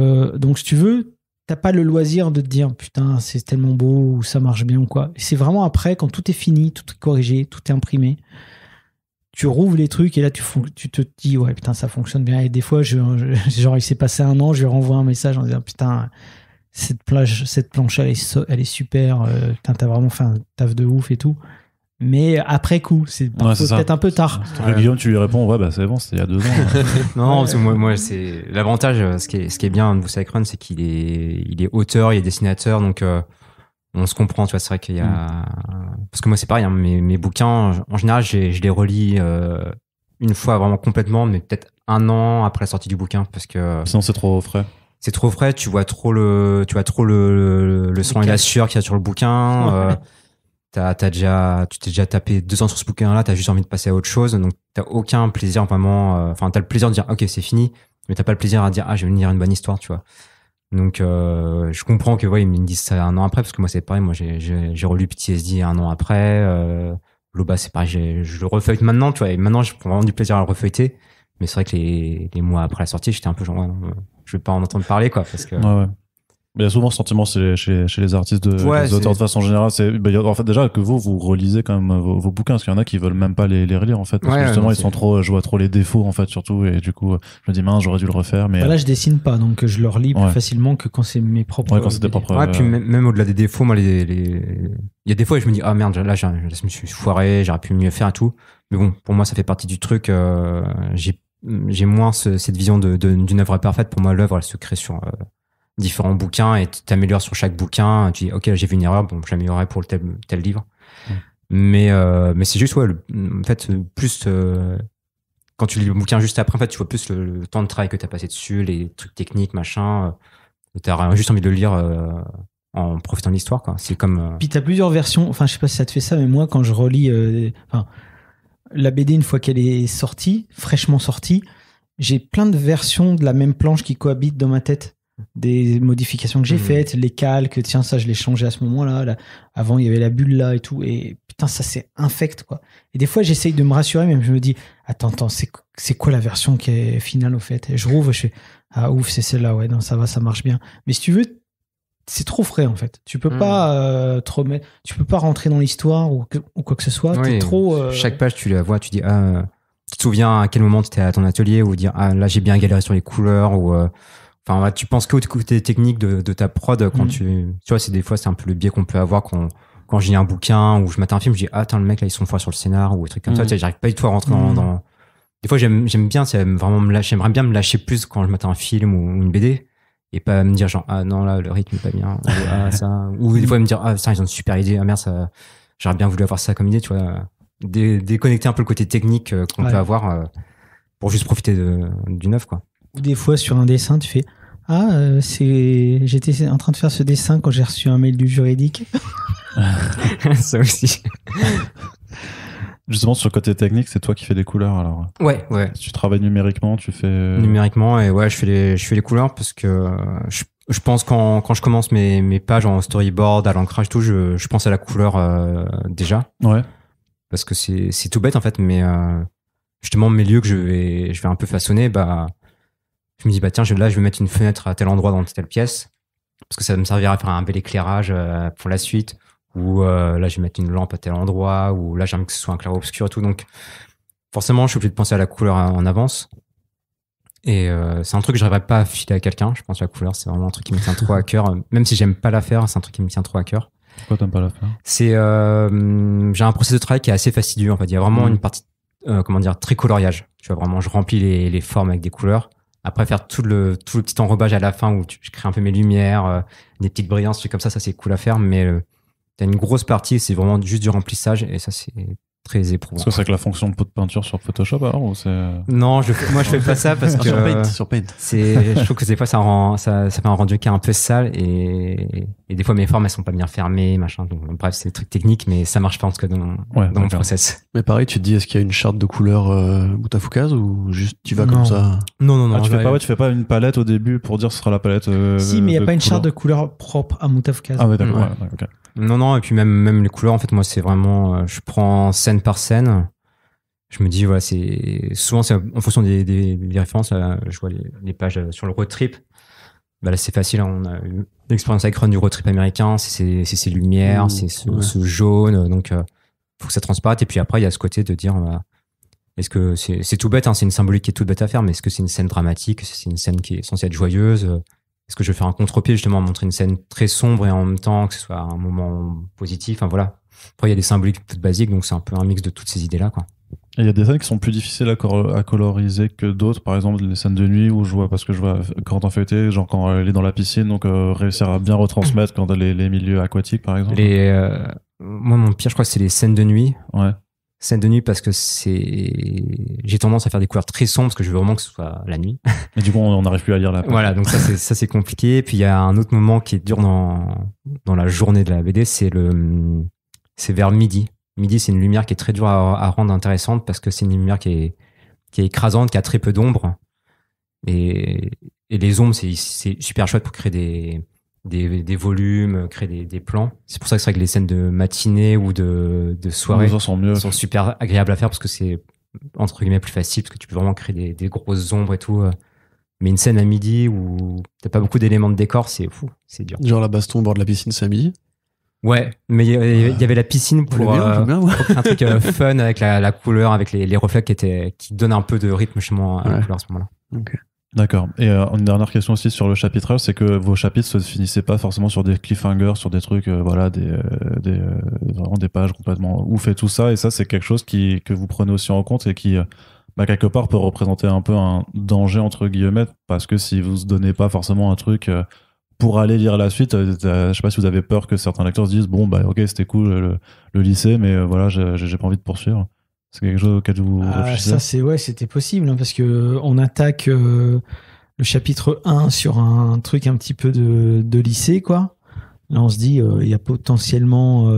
si tu veux, t'as pas le loisir de te dire putain, c'est tellement beau ou ça marche bien ou quoi. Et c'est vraiment après, quand tout est fini, tout est corrigé, tout est imprimé. tu rouvres les trucs et là tu te dis ouais putain ça fonctionne bien, et des fois genre il s'est passé 1 an, je lui renvoie un message en disant putain cette planche elle est super, putain t'as vraiment fait un taf de ouf et tout, mais après coup c'est peut-être un peu tard. Guillaume, tu lui réponds ouais bah c'est bon, c'était il y a 2 ans. Non, parce que moi c'est l'avantage, ce qui est bien de Boussac Run, c'est qu'il est auteur, il est dessinateur, donc on se comprend, tu vois. C'est vrai qu'il y a parce que moi c'est pareil, hein, mes bouquins en général je les relis une fois vraiment complètement, mais peut-être 1 an après la sortie du bouquin, parce que sinon c'est trop frais. C'est trop frais, tu vois trop le sang et la sueur qu'il y a sur le bouquin. Tu t'es déjà tapé 2 ans sur ce bouquin-là, t'as juste envie de passer à autre chose, donc t'as aucun plaisir vraiment. Enfin, t'as le plaisir de dire ok c'est fini, mais t'as pas le plaisir à dire ah je vais me lire une bonne histoire, tu vois. Donc je comprends que ouais ils me disent ça 1 an après, parce que moi c'est pareil, moi j'ai relu PTSD 1 an après. Loba c'est pareil, je le refeuillete maintenant, tu vois, et maintenant je prends vraiment du plaisir à le refeuilleter. Mais c'est vrai que les mois après la sortie, j'étais un peu genre, ouais, non, je vais pas en entendre parler, quoi, parce que. Ouais. Mais il y a souvent ce sentiment chez les artistes, les auteurs de façon générale. En fait, déjà, que vous relisez quand même vos bouquins, parce qu'il y en a qui veulent même pas les relire, en fait. Parce que justement, je vois trop les défauts, en fait, surtout. Et du coup, je me dis, mince, j'aurais dû le refaire. Mais là, je dessine pas, donc je le relis plus facilement que quand c'est mes propres. Ouais, quand c'est tes propres. Ouais, puis même au-delà des défauts, moi, il y a des fois où je me dis, ah merde, là, je me suis foiré, j'aurais pu mieux faire et tout. Mais bon, pour moi, ça fait partie du truc. J'ai moins cette vision d'une œuvre parfaite. Pour moi, l'œuvre, elle se crée sur différents bouquins, et tu t'améliores sur chaque bouquin. Tu dis, ok, là, j'ai vu une erreur, bon, j'améliorerai pour tel livre. Mais c'est juste, ouais, en fait, plus quand tu lis le bouquin juste après, en fait, tu vois plus le temps de travail que tu as passé dessus, les trucs techniques, machin. Tu as juste envie de le lire en profitant de l'histoire, quoi. C'est comme. Puis tu as plusieurs versions. Enfin, je sais pas si ça te fait ça, mais moi, quand je relis. La BD, une fois qu'elle est sortie, fraîchement sortie, j'ai plein de versions de la même planche qui cohabitent dans ma tête. Des modifications que j'ai faites, les calques, tiens, ça, je l'ai changé à ce moment-là. Là. Avant, il y avait la bulle là et tout. Et putain, ça, c'est infect, quoi. Et des fois, j'essaye de me rassurer, même je me dis, attends, c'est quoi la version qui est finale, au fait? Et je rouvre, je fais, ah ouf, c'est celle-là, ouais, non, ça va, ça marche bien. Mais si tu veux, c'est trop frais, en fait. Tu peux pas tu peux pas rentrer dans l'histoire ou quoi que ce soit. Oui, t'es trop. Chaque page, tu la vois, tu dis, tu te souviens à quel moment tu étais à ton atelier, ou dire, ah là, j'ai bien galéré sur les couleurs, ou enfin, tu penses qu'au côté technique de ta prod quand tu vois, des fois, c'est un peu le biais qu'on peut avoir quand je lis un bouquin ou je mate un film, je dis, ah, attends, le mec, là, ils sont forts sur le scénar, ou des trucs comme ça. Tu sais, j'arrive pas du tout à rentrer dans. Des fois, j'aime bien, j'aimerais bien me lâcher plus quand je mate un film ou une BD. Et pas me dire genre, ah non, là, le rythme est pas bien. Ou, ah, ça. Ou des fois me dire, ah, ça, ils ont une super idée. Ah merde, ça, j'aurais bien voulu avoir ça comme idée, tu vois. Déconnecter un peu le côté technique qu'on peut avoir pour juste profiter d'une œuvre, quoi. Ou des fois, sur un dessin, tu fais, j'étais en train de faire ce dessin quand j'ai reçu un mail du juridique. Ça aussi. Justement, sur le côté technique, c'est toi qui fais des couleurs, alors. Ouais. Tu travailles numériquement, tu fais. Numériquement, et ouais, je fais les couleurs parce que je pense quand je commence mes pages en storyboard, à l'ancrage, tout, je pense à la couleur déjà. Ouais. Parce que c'est tout bête, en fait, mais justement, mes lieux que je vais un peu façonner, bah, je me dis, bah, tiens, je vais mettre une fenêtre à tel endroit dans telle pièce, parce que ça me servira à faire un bel éclairage pour la suite. Ou là, je vais mettre une lampe à tel endroit, ou là, j'aime que ce soit un clair-obscur et tout. Donc, forcément, je suis obligé de penser à la couleur en avance. Et c'est un truc que je n'arriverais pas à filer à quelqu'un. Je pense que la couleur, c'est vraiment un truc qui me tient trop à cœur. Même si j'aime pas la faire, c'est un truc qui me tient trop à cœur. Pourquoi t'aimes pas la faire? C'est j'ai un processus de travail qui est assez fastidieux, en fait. Il y a vraiment une partie, très coloriage. Tu vois, vraiment, je remplis les formes avec des couleurs. Après, faire tout le petit enrobage à la fin où je crée un peu mes lumières, des petites brillances, trucs comme ça c'est cool à faire. Mais t'as une grosse partie, c'est vraiment juste du remplissage, et ça, c'est très éprouvant. Est-ce que c'est avec la fonction de pot de peinture sur Photoshop, alors, ou c'est... Non, moi, je fais pas ça parce que... Sur Paint. Je trouve que des fois, ça fait un rendu qui est un peu sale, et des fois, mes formes, elles sont pas bien fermées, machin. Donc, bref, c'est des trucs techniques, mais ça marche pas, en tout cas, dans mon process. Mais pareil, tu te dis, est-ce qu'il y a une charte de couleurs Boutafoukaz, ou juste tu vas comme ça? Non. Tu fais pas une palette au début pour dire ce sera la palette. Si, mais il n'y a pas une charte de couleurs propre à Boutafoukaz. Ah ouais, d'accord. Ouais, okay. Non, et puis même les couleurs, en fait, moi, c'est vraiment, je prends scène par scène. Je me dis, voilà, souvent, c'est en fonction des références. Je vois les pages sur le road trip. Bah là, c'est facile. On a eu l'expérience avec Run du road trip américain. C'est ces lumières, c'est ce jaune. Donc, faut que ça transparaisse. Et puis après, il y a ce côté de dire, Est-ce que c'est tout bête, hein, c'est une symbolique qui est toute bête à faire, mais est-ce que c'est une scène dramatique? Est-ce que c'est une scène qui est censée être joyeuse? Est-ce que je vais faire un contre-pied justement, montrer une scène très sombre et en même temps que ce soit un moment positif? Enfin voilà. Après, il y a des symboliques toutes basiques, donc c'est un peu un mix de toutes ces idées-là, quoi. Et il y a des scènes qui sont plus difficiles à coloriser que d'autres. Par exemple, les scènes de nuit où je vois quand on fait été, genre quand elle est dans la piscine, donc réussir à bien retransmettre quand les milieux aquatiques, par exemple. Moi, mon pire, je crois que c'est les scènes de nuit. Ouais. Scènes de nuit parce que j'ai tendance à faire des couleurs très sombres parce que je veux vraiment que ce soit la nuit. Et du coup, on n'arrive plus à lire la page. Voilà, donc ça c'est compliqué. Puis il y a un autre moment qui est dur dans la journée de la BD, c'est vers midi. Midi, c'est une lumière qui est très dure à rendre intéressante parce que c'est une lumière qui est écrasante, qui a très peu d'ombre. Et les ombres, c'est super chouette pour créer des volumes, créer des plans. C'est pour ça que c'est vrai que les scènes de matinée ou de soirée sont super agréables à faire parce que c'est entre guillemets plus facile parce que tu peux vraiment créer des grosses ombres et tout. Mais une scène à midi où t'as pas beaucoup d'éléments de décor, c'est fou, c'est dur. Genre la baston au bord de la piscine, c'est à midi? Ouais, mais il y avait la piscine pour un truc fun avec la couleur, avec les reflets qui donnent un peu de rythme chez moi à la couleur à ce moment-là. Okay. D'accord. Et une dernière question aussi sur le chapitrage, c'est que vos chapitres se finissaient pas forcément sur des cliffhangers, sur des trucs, vraiment des pages complètement ouf et tout ça. Et ça, c'est quelque chose que vous prenez aussi en compte et qui, quelque part, peut représenter un peu un danger entre guillemets, parce que si vous se donnez pas forcément un truc pour aller lire la suite, je sais pas si vous avez peur que certains lecteurs se disent bon ok, c'était cool le lycée, mais voilà, j'ai pas envie de poursuivre. C'est quelque chose auquel vous réfléchissez? Ça, c'était possible, hein, parce que on attaque le chapitre 1 sur un truc un petit peu de lycée, quoi. Là, on se dit, il y a potentiellement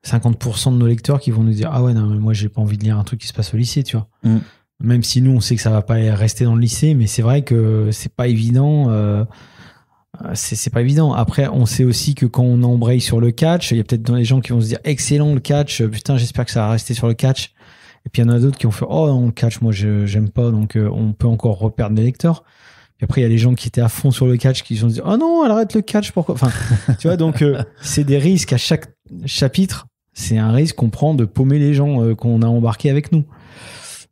50% de nos lecteurs qui vont nous dire ah ouais, non, mais moi, j'ai pas envie de lire un truc qui se passe au lycée, tu vois. Même si nous, on sait que ça va pas rester dans le lycée, mais c'est vrai que c'est pas évident. C'est pas évident. Après, on sait aussi que quand on embraye sur le catch, il y a peut-être des gens qui vont se dire excellent le catch, putain, j'espère que ça va rester sur le catch. Et puis il y en a d'autres qui ont fait oh non, le catch, moi j'aime pas, donc on peut encore reperdre des lecteurs. Puis après, il y a les gens qui étaient à fond sur le catch qui se sont dit oh non, elle arrête le catch, pourquoi? Enfin, tu vois, donc c'est des risques à chaque chapitre. C'est un risque qu'on prend de paumer les gens qu'on a embarqués avec nous.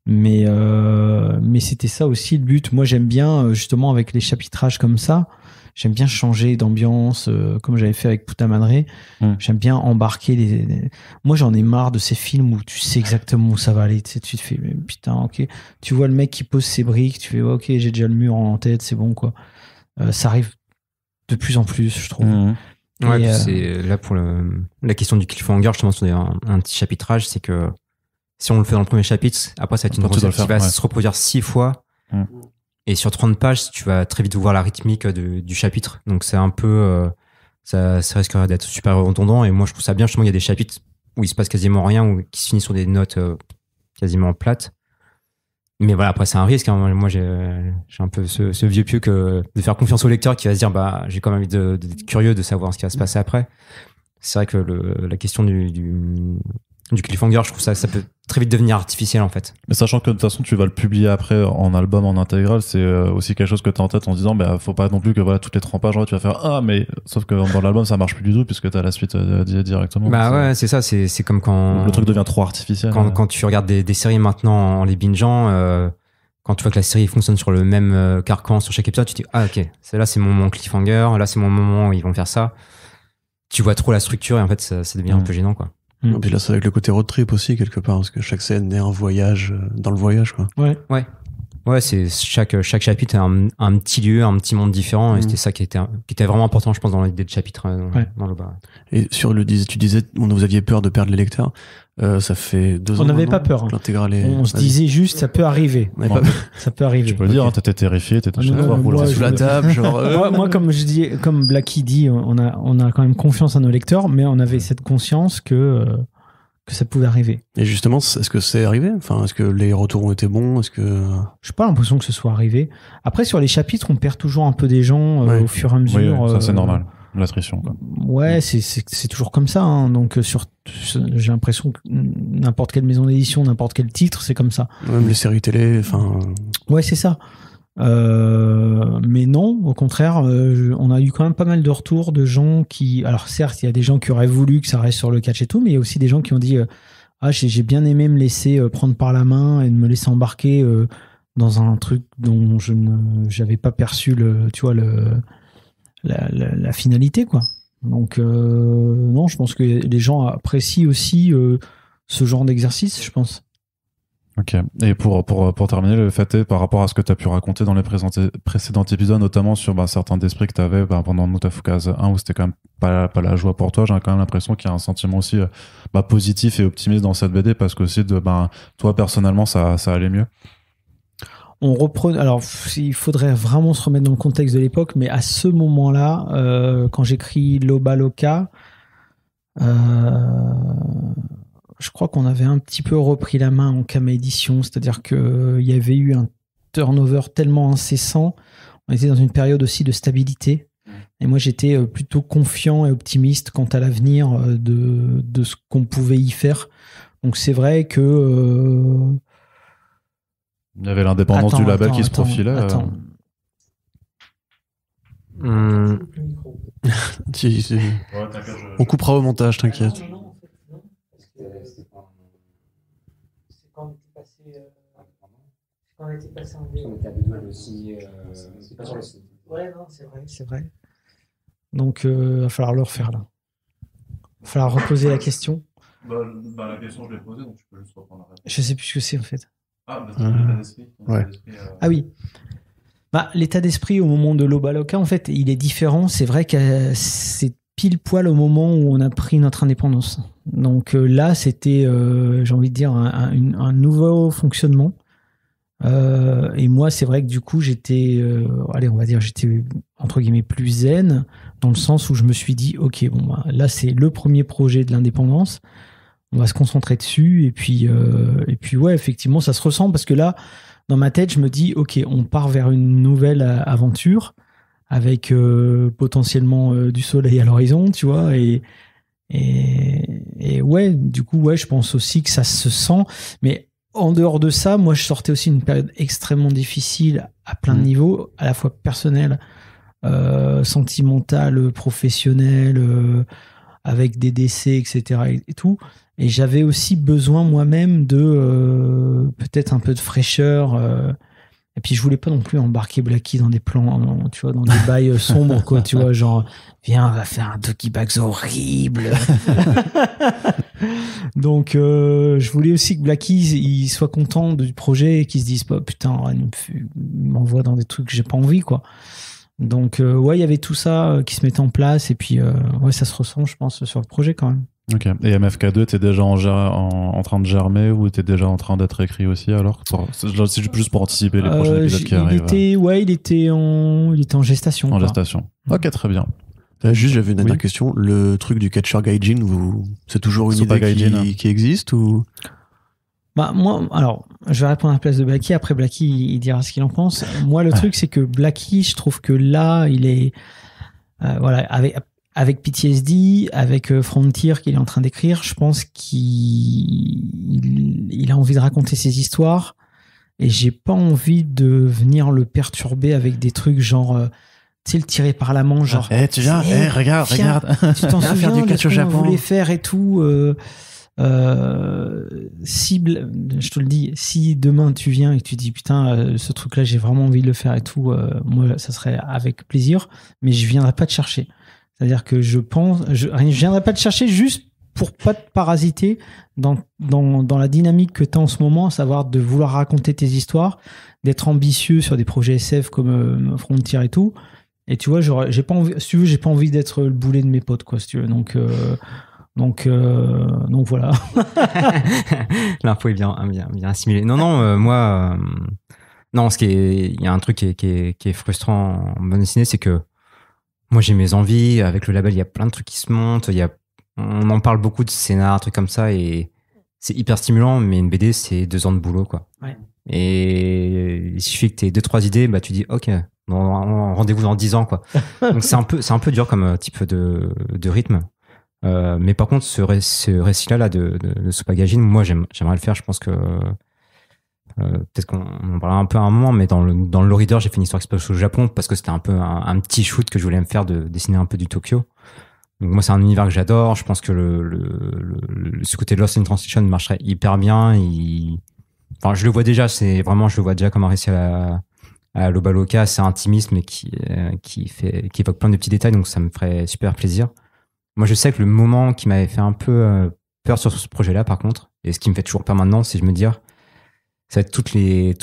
Mais c'était ça aussi le but. Moi, j'aime bien justement avec les chapitrages comme ça. J'aime bien changer d'ambiance, comme j'avais fait avec Puta Madre. J'aime bien embarquer Moi, j'en ai marre de ces films où tu sais exactement où ça va aller. Tu sais, tu te fais, putain, ok. Tu vois le mec qui pose ses briques, tu fais, ok, j'ai déjà le mur en tête, c'est bon, quoi. Ça arrive de plus en plus, je trouve. Ouais, c'est là pour la question du cliffhanger, justement, sur un petit chapitrage, c'est que si on le fait dans le premier chapitre, après, ça va être une recette qui va se reproduire 6 fois. Et sur 30 pages, tu vas très vite voir la rythmique du chapitre. Donc, c'est un peu, ça risquerait d'être super redondant. Et moi, je trouve ça bien. Justement, il y a des chapitres où il se passe quasiment rien, ou qui se finissent sur des notes quasiment plates. Mais voilà, après, c'est un risque, hein. Moi, j'ai un peu ce vieux pieu que de faire confiance au lecteur qui va se dire, j'ai quand même envie d'être curieux de savoir ce qui va se passer après. C'est vrai que la question du cliffhanger, je trouve ça peut très vite devenir artificiel, en fait. Mais sachant que de toute façon tu vas le publier après en album, en intégral, c'est aussi quelque chose que tu as en tête en disant faut pas non plus que voilà, toutes les 30 pages tu vas faire mais sauf que dans l'album ça marche plus du tout puisque tu as la suite directement. Ouais, c'est ça, c'est comme quand le truc devient trop artificiel. Quand tu regardes des séries maintenant en les bingeant, quand tu vois que la série fonctionne sur le même carcan sur chaque épisode, tu te dis ok, là c'est mon moment cliffhanger, là c'est mon moment où ils vont faire ça. Tu vois trop la structure et en fait ça devient un peu gênant, quoi. Et puis là, c'est avec le côté road trip aussi, quelque part, parce que chaque scène est un voyage dans le voyage, quoi. Ouais, c'est chaque chapitre a un petit lieu, un petit monde différent, et c'était ça qui était vraiment important, je pense, dans l'idée de chapitre dans le bas. Et sur tu disais, vous aviez peur de perdre les lecteurs. Ça fait 2 ans. On n'avait pas peur. Hein. On se disait juste, ça peut arriver. Ça peut arriver. Tu peux le dire, t'étais terrifié, t'étais sous la table, genre. Moi, comme Blacky dit, on a quand même confiance à nos lecteurs, mais on avait cette conscience que ça pouvait arriver. Et justement, est-ce que c'est arrivé? Enfin, est-ce que les retours ont été bons? Est-ce que j'ai pas l'impression que ce soit arrivé. Après, sur les chapitres, on perd toujours un peu des gens au fur et à mesure. Oui, ça c'est normal. L'attrition, quoi. Ouais, c'est toujours comme ça, hein. Donc j'ai l'impression que n'importe quelle maison d'édition, n'importe quel titre, c'est comme ça. Même les séries télé, enfin. Ouais, c'est ça. Mais non, au contraire, on a eu quand même pas mal de retours de gens qui, alors certes, il y a des gens qui auraient voulu que ça reste sur le catch et tout, mais il y a aussi des gens qui ont dit j'ai bien aimé me laisser prendre par la main et de me laisser embarquer dans un truc dont j'avais pas perçu la finalité, quoi. Donc non, je pense que les gens apprécient aussi ce genre d'exercice, je pense. Ok. Et pour terminer, le fait est, par rapport à ce que tu as pu raconter dans les précédents épisodes, notamment sur certains d'esprit que tu avais pendant Mutafukaz 1, où c'était quand même pas la joie pour toi, j'ai quand même l'impression qu'il y a un sentiment aussi positif et optimiste dans cette BD, parce que aussi, toi, personnellement, ça allait mieux. On reprenait. Alors, il faudrait vraiment se remettre dans le contexte de l'époque, mais à ce moment-là, quand j'écris Loba Loca, je crois qu'on avait un petit peu repris la main en Kama Édition, c'est-à-dire qu'il y avait eu un turnover tellement incessant. On était dans une période aussi de stabilité. Et moi, j'étais plutôt confiant et optimiste quant à l'avenir de ce qu'on pouvait y faire. Donc, c'est vrai que... il y avait l'indépendance du label qui se profilait. On coupera au montage, t'inquiète. Quand on était passé en VO. On était à Dubaï aussi. Ouais, non, c'est vrai. Donc, il va falloir le refaire là. Il va falloir reposer la question. La question, je l'ai posée, donc tu peux juste reprendre la réponse. Je sais plus ce que c'est en fait. L'état d'esprit. Ouais. Ah oui. L'état d'esprit au moment de Loba Loca, en fait, il est différent. C'est vrai que c'est pile poil au moment où on a pris notre indépendance. Donc là, c'était, j'ai envie de dire, un nouveau fonctionnement. Et moi, c'est vrai que du coup, j'étais, j'étais entre guillemets plus zen, dans le sens où je me suis dit, ok, là, c'est le premier projet de l'indépendance. On va se concentrer dessus. Et puis ouais, effectivement, ça se ressent parce que là, dans ma tête, je me dis, ok, on part vers une nouvelle aventure avec potentiellement du soleil à l'horizon, tu vois. Et ouais, du coup, ouais, je pense aussi que ça se sent. Mais en dehors de ça, moi, je sortais aussi d'une période extrêmement difficile à plein de niveaux, à la fois personnel, sentimental, professionnel, avec des décès, etc. et tout. Et j'avais aussi besoin moi-même de peut-être un peu de fraîcheur. Et puis je voulais pas non plus embarquer Blacky dans des plans, tu vois, dans des bails sombres, quoi, tu vois, genre viens, on va faire un Doggy Bags horrible. Donc je voulais aussi que Blacky il soit content du projet et qu'il se dise pas putain, il m'envoie dans des trucs que j'ai pas envie, quoi. Donc ouais, il y avait tout ça qui se mettait en place et puis ouais, ça se ressent, je pense, sur le projet quand même. Ok. Et MFK2, t'es déjà en train de germer ou t'es déjà en train d'être écrit aussi alors? C'est juste pour anticiper les prochains épisodes qui arrivent. Il était en gestation. En gestation. Ok, très bien. Juste, j'avais une dernière question. Le truc du catcher gaijin, c'est toujours une idée qui existe ou? Moi, alors, je vais répondre à la place de Blacky. Après, Blacky, il dira ce qu'il en pense. Moi, le truc, c'est que Blacky, je trouve que là, il est, voilà, avec PTSD, avec Frontier qu'il est en train d'écrire, je pense qu'il a envie de raconter ses histoires et j'ai pas envie de venir le perturber avec des trucs genre, tu sais, le tirer par la manche, genre. Tu viens, regarde. Tu t'en souviens faire du catch au Japon. On voulait faire et tout. Je te le dis, si demain tu viens et que tu dis putain, ce truc-là, j'ai vraiment envie de le faire et tout, moi, ça serait avec plaisir, mais je viendrai pas te chercher. C'est-à-dire que je viendrai pas te chercher juste pour pas te parasiter dans la dynamique que tu as en ce moment, à savoir de vouloir raconter tes histoires, d'être ambitieux sur des projets SF comme Frontier et tout. Et tu vois, j'ai pas envie, si tu veux, j'ai pas envie d'être le boulet de mes potes, quoi, si tu veux. Donc voilà. L'info est bien assimilée. Non, moi, non, il y a un truc qui est frustrant en bande dessinée, c'est que moi, j'ai mes envies. Avec le label, il y a plein de trucs qui se montent. On en parle beaucoup de scénar, trucs comme ça, et c'est hyper stimulant. Mais une BD, c'est 2 ans de boulot, quoi. Ouais. Et il suffit que tu aies 2-3 idées, tu dis, ok, rendez-vous dans 10 ans, quoi. Donc c'est un peu dur comme type de rythme. Mais par contre, ce récit-là, de Supagajin, moi, j'aimerais le faire. Je pense que peut-être qu'on en parlera un peu à un moment, mais dans le Low Reader, j'ai fait une histoire express au Japon parce que c'était un peu un petit shoot que je voulais me faire de dessiner un peu du Tokyo. Donc moi, c'est un univers que j'adore. Je pense que ce côté Lost in Translation marcherait hyper bien. Enfin, je le vois déjà. Je le vois déjà comme un récit à Loba Loca. C'est intimiste, mais qui évoque plein de petits détails. Donc ça me ferait super plaisir. Moi, je sais que le moment qui m'avait fait un peu peur sur ce projet-là, par contre, et ce qui me fait toujours peur maintenant, c'est de me dire, ça va être toute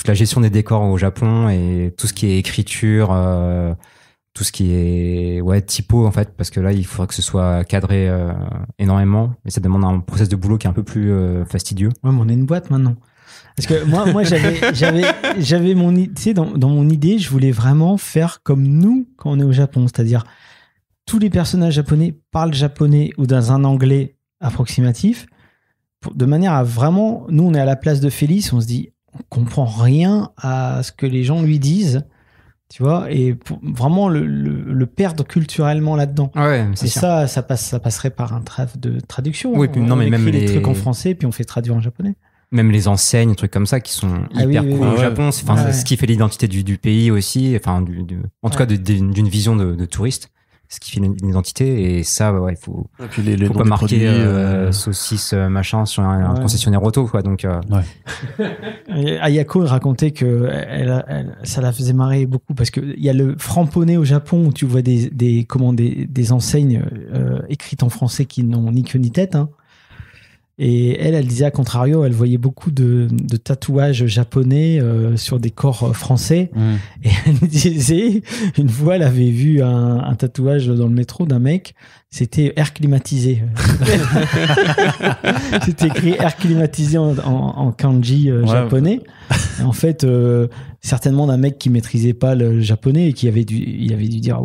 la gestion des décors au Japon et tout ce qui est écriture, tout ce qui est typo en fait, parce que là il faudrait que ce soit cadré énormément et ça demande un process de boulot qui est un peu plus fastidieux. Ouais, mais on est une boîte maintenant. Parce que moi j'avais mon tu sais, dans mon idée, je voulais vraiment faire comme nous quand on est au Japon, c'est-à-dire tous les personnages japonais parlent japonais ou dans un anglais approximatif, de manière à vraiment, nous on est à la place de Félix, on se dit on comprend rien à ce que les gens lui disent. Tu vois, et vraiment le perdre culturellement là-dedans. Ouais, c'est ça passerait par un travail de traduction. Oui, puis non, mais même les trucs en français, puis on fait traduire en japonais. Même les enseignes, trucs comme ça qui sont hyper cool au Japon. C'est ce qui fait l'identité du pays aussi. Enfin, en tout cas, d'une vision de touriste. Ce qui fait l'identité, et ça, il faut pas marquer saucisse machin sur un concessionnaire auto, quoi. Donc, Ayako racontait que ça la faisait marrer beaucoup parce qu'il y a le franc-poney au Japon où tu vois des enseignes écrites en français qui n'ont ni queue ni tête, hein. Et elle disait à contrario, elle voyait beaucoup de tatouages japonais sur des corps français. Et elle disait, une fois, elle avait vu un tatouage dans le métro d'un mec, c'était air climatisé. C'était écrit air climatisé en kanji japonais. Et en fait, certainement d'un mec qui maîtrisait pas le japonais et qui avait dû dire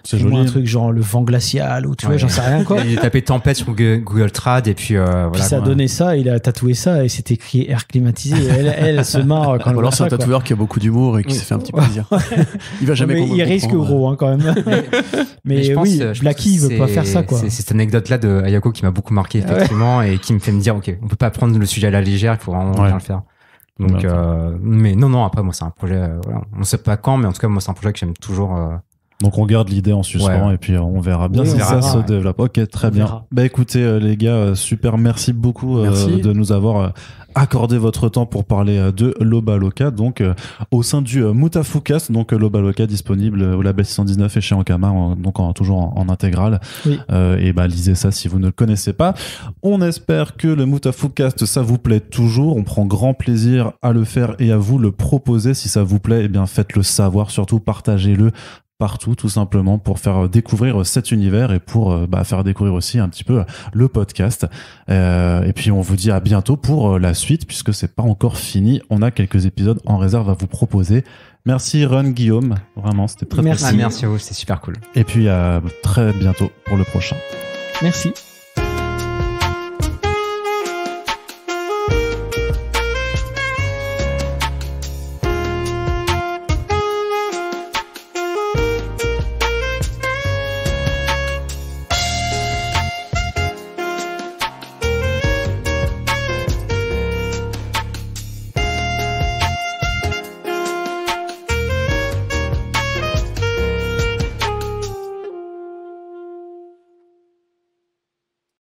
c'est joli, un truc genre le vent glacial ou tu vois, j'en sais rien quoi. Il a tapé tempête sur Google Trad et puis voilà. Puis ça a donné ça, il a tatoué ça et c'était écrit air climatisé. Et elle se marre quand elle alors c'est un tatoueur qui a beaucoup d'humour et qui s'est fait un petit plaisir. Il va jamais comprendre. Il risque gros hein, quand même. Mais oui, Blackie veut pas faire ça quoi. C'est cette anecdote là de Ayako qui m'a beaucoup marqué effectivement et qui me fait me dire ok, on peut pas prendre le sujet à la légère, il faut vraiment bien le faire. Donc mais non, après moi c'est un projet on sait pas quand, mais en tout cas moi c'est un projet que j'aime toujours. Donc on garde l'idée en suspens et puis on verra bien si ça se développe. Ok, très bien. Bah écoutez les gars, super, merci beaucoup de nous avoir accordé votre temps pour parler de Loba Loca, donc au sein du Mutafucast, donc Loba Loca disponible au label 619 et chez Ankama, donc toujours en intégrale. Oui. Et bah lisez ça si vous ne le connaissez pas. On espère que le Mutafucast ça vous plaît toujours. On prend grand plaisir à le faire et à vous le proposer. Si ça vous plaît, eh bien faites-le savoir, surtout partagez-le partout tout simplement pour faire découvrir cet univers et pour faire découvrir aussi un petit peu le podcast et puis on vous dit à bientôt pour la suite puisque c'est pas encore fini, on a quelques épisodes en réserve à vous proposer. Merci Ron, Guillaume, vraiment c'était très merci à vous, c'était super cool et puis à très bientôt pour le prochain. Merci.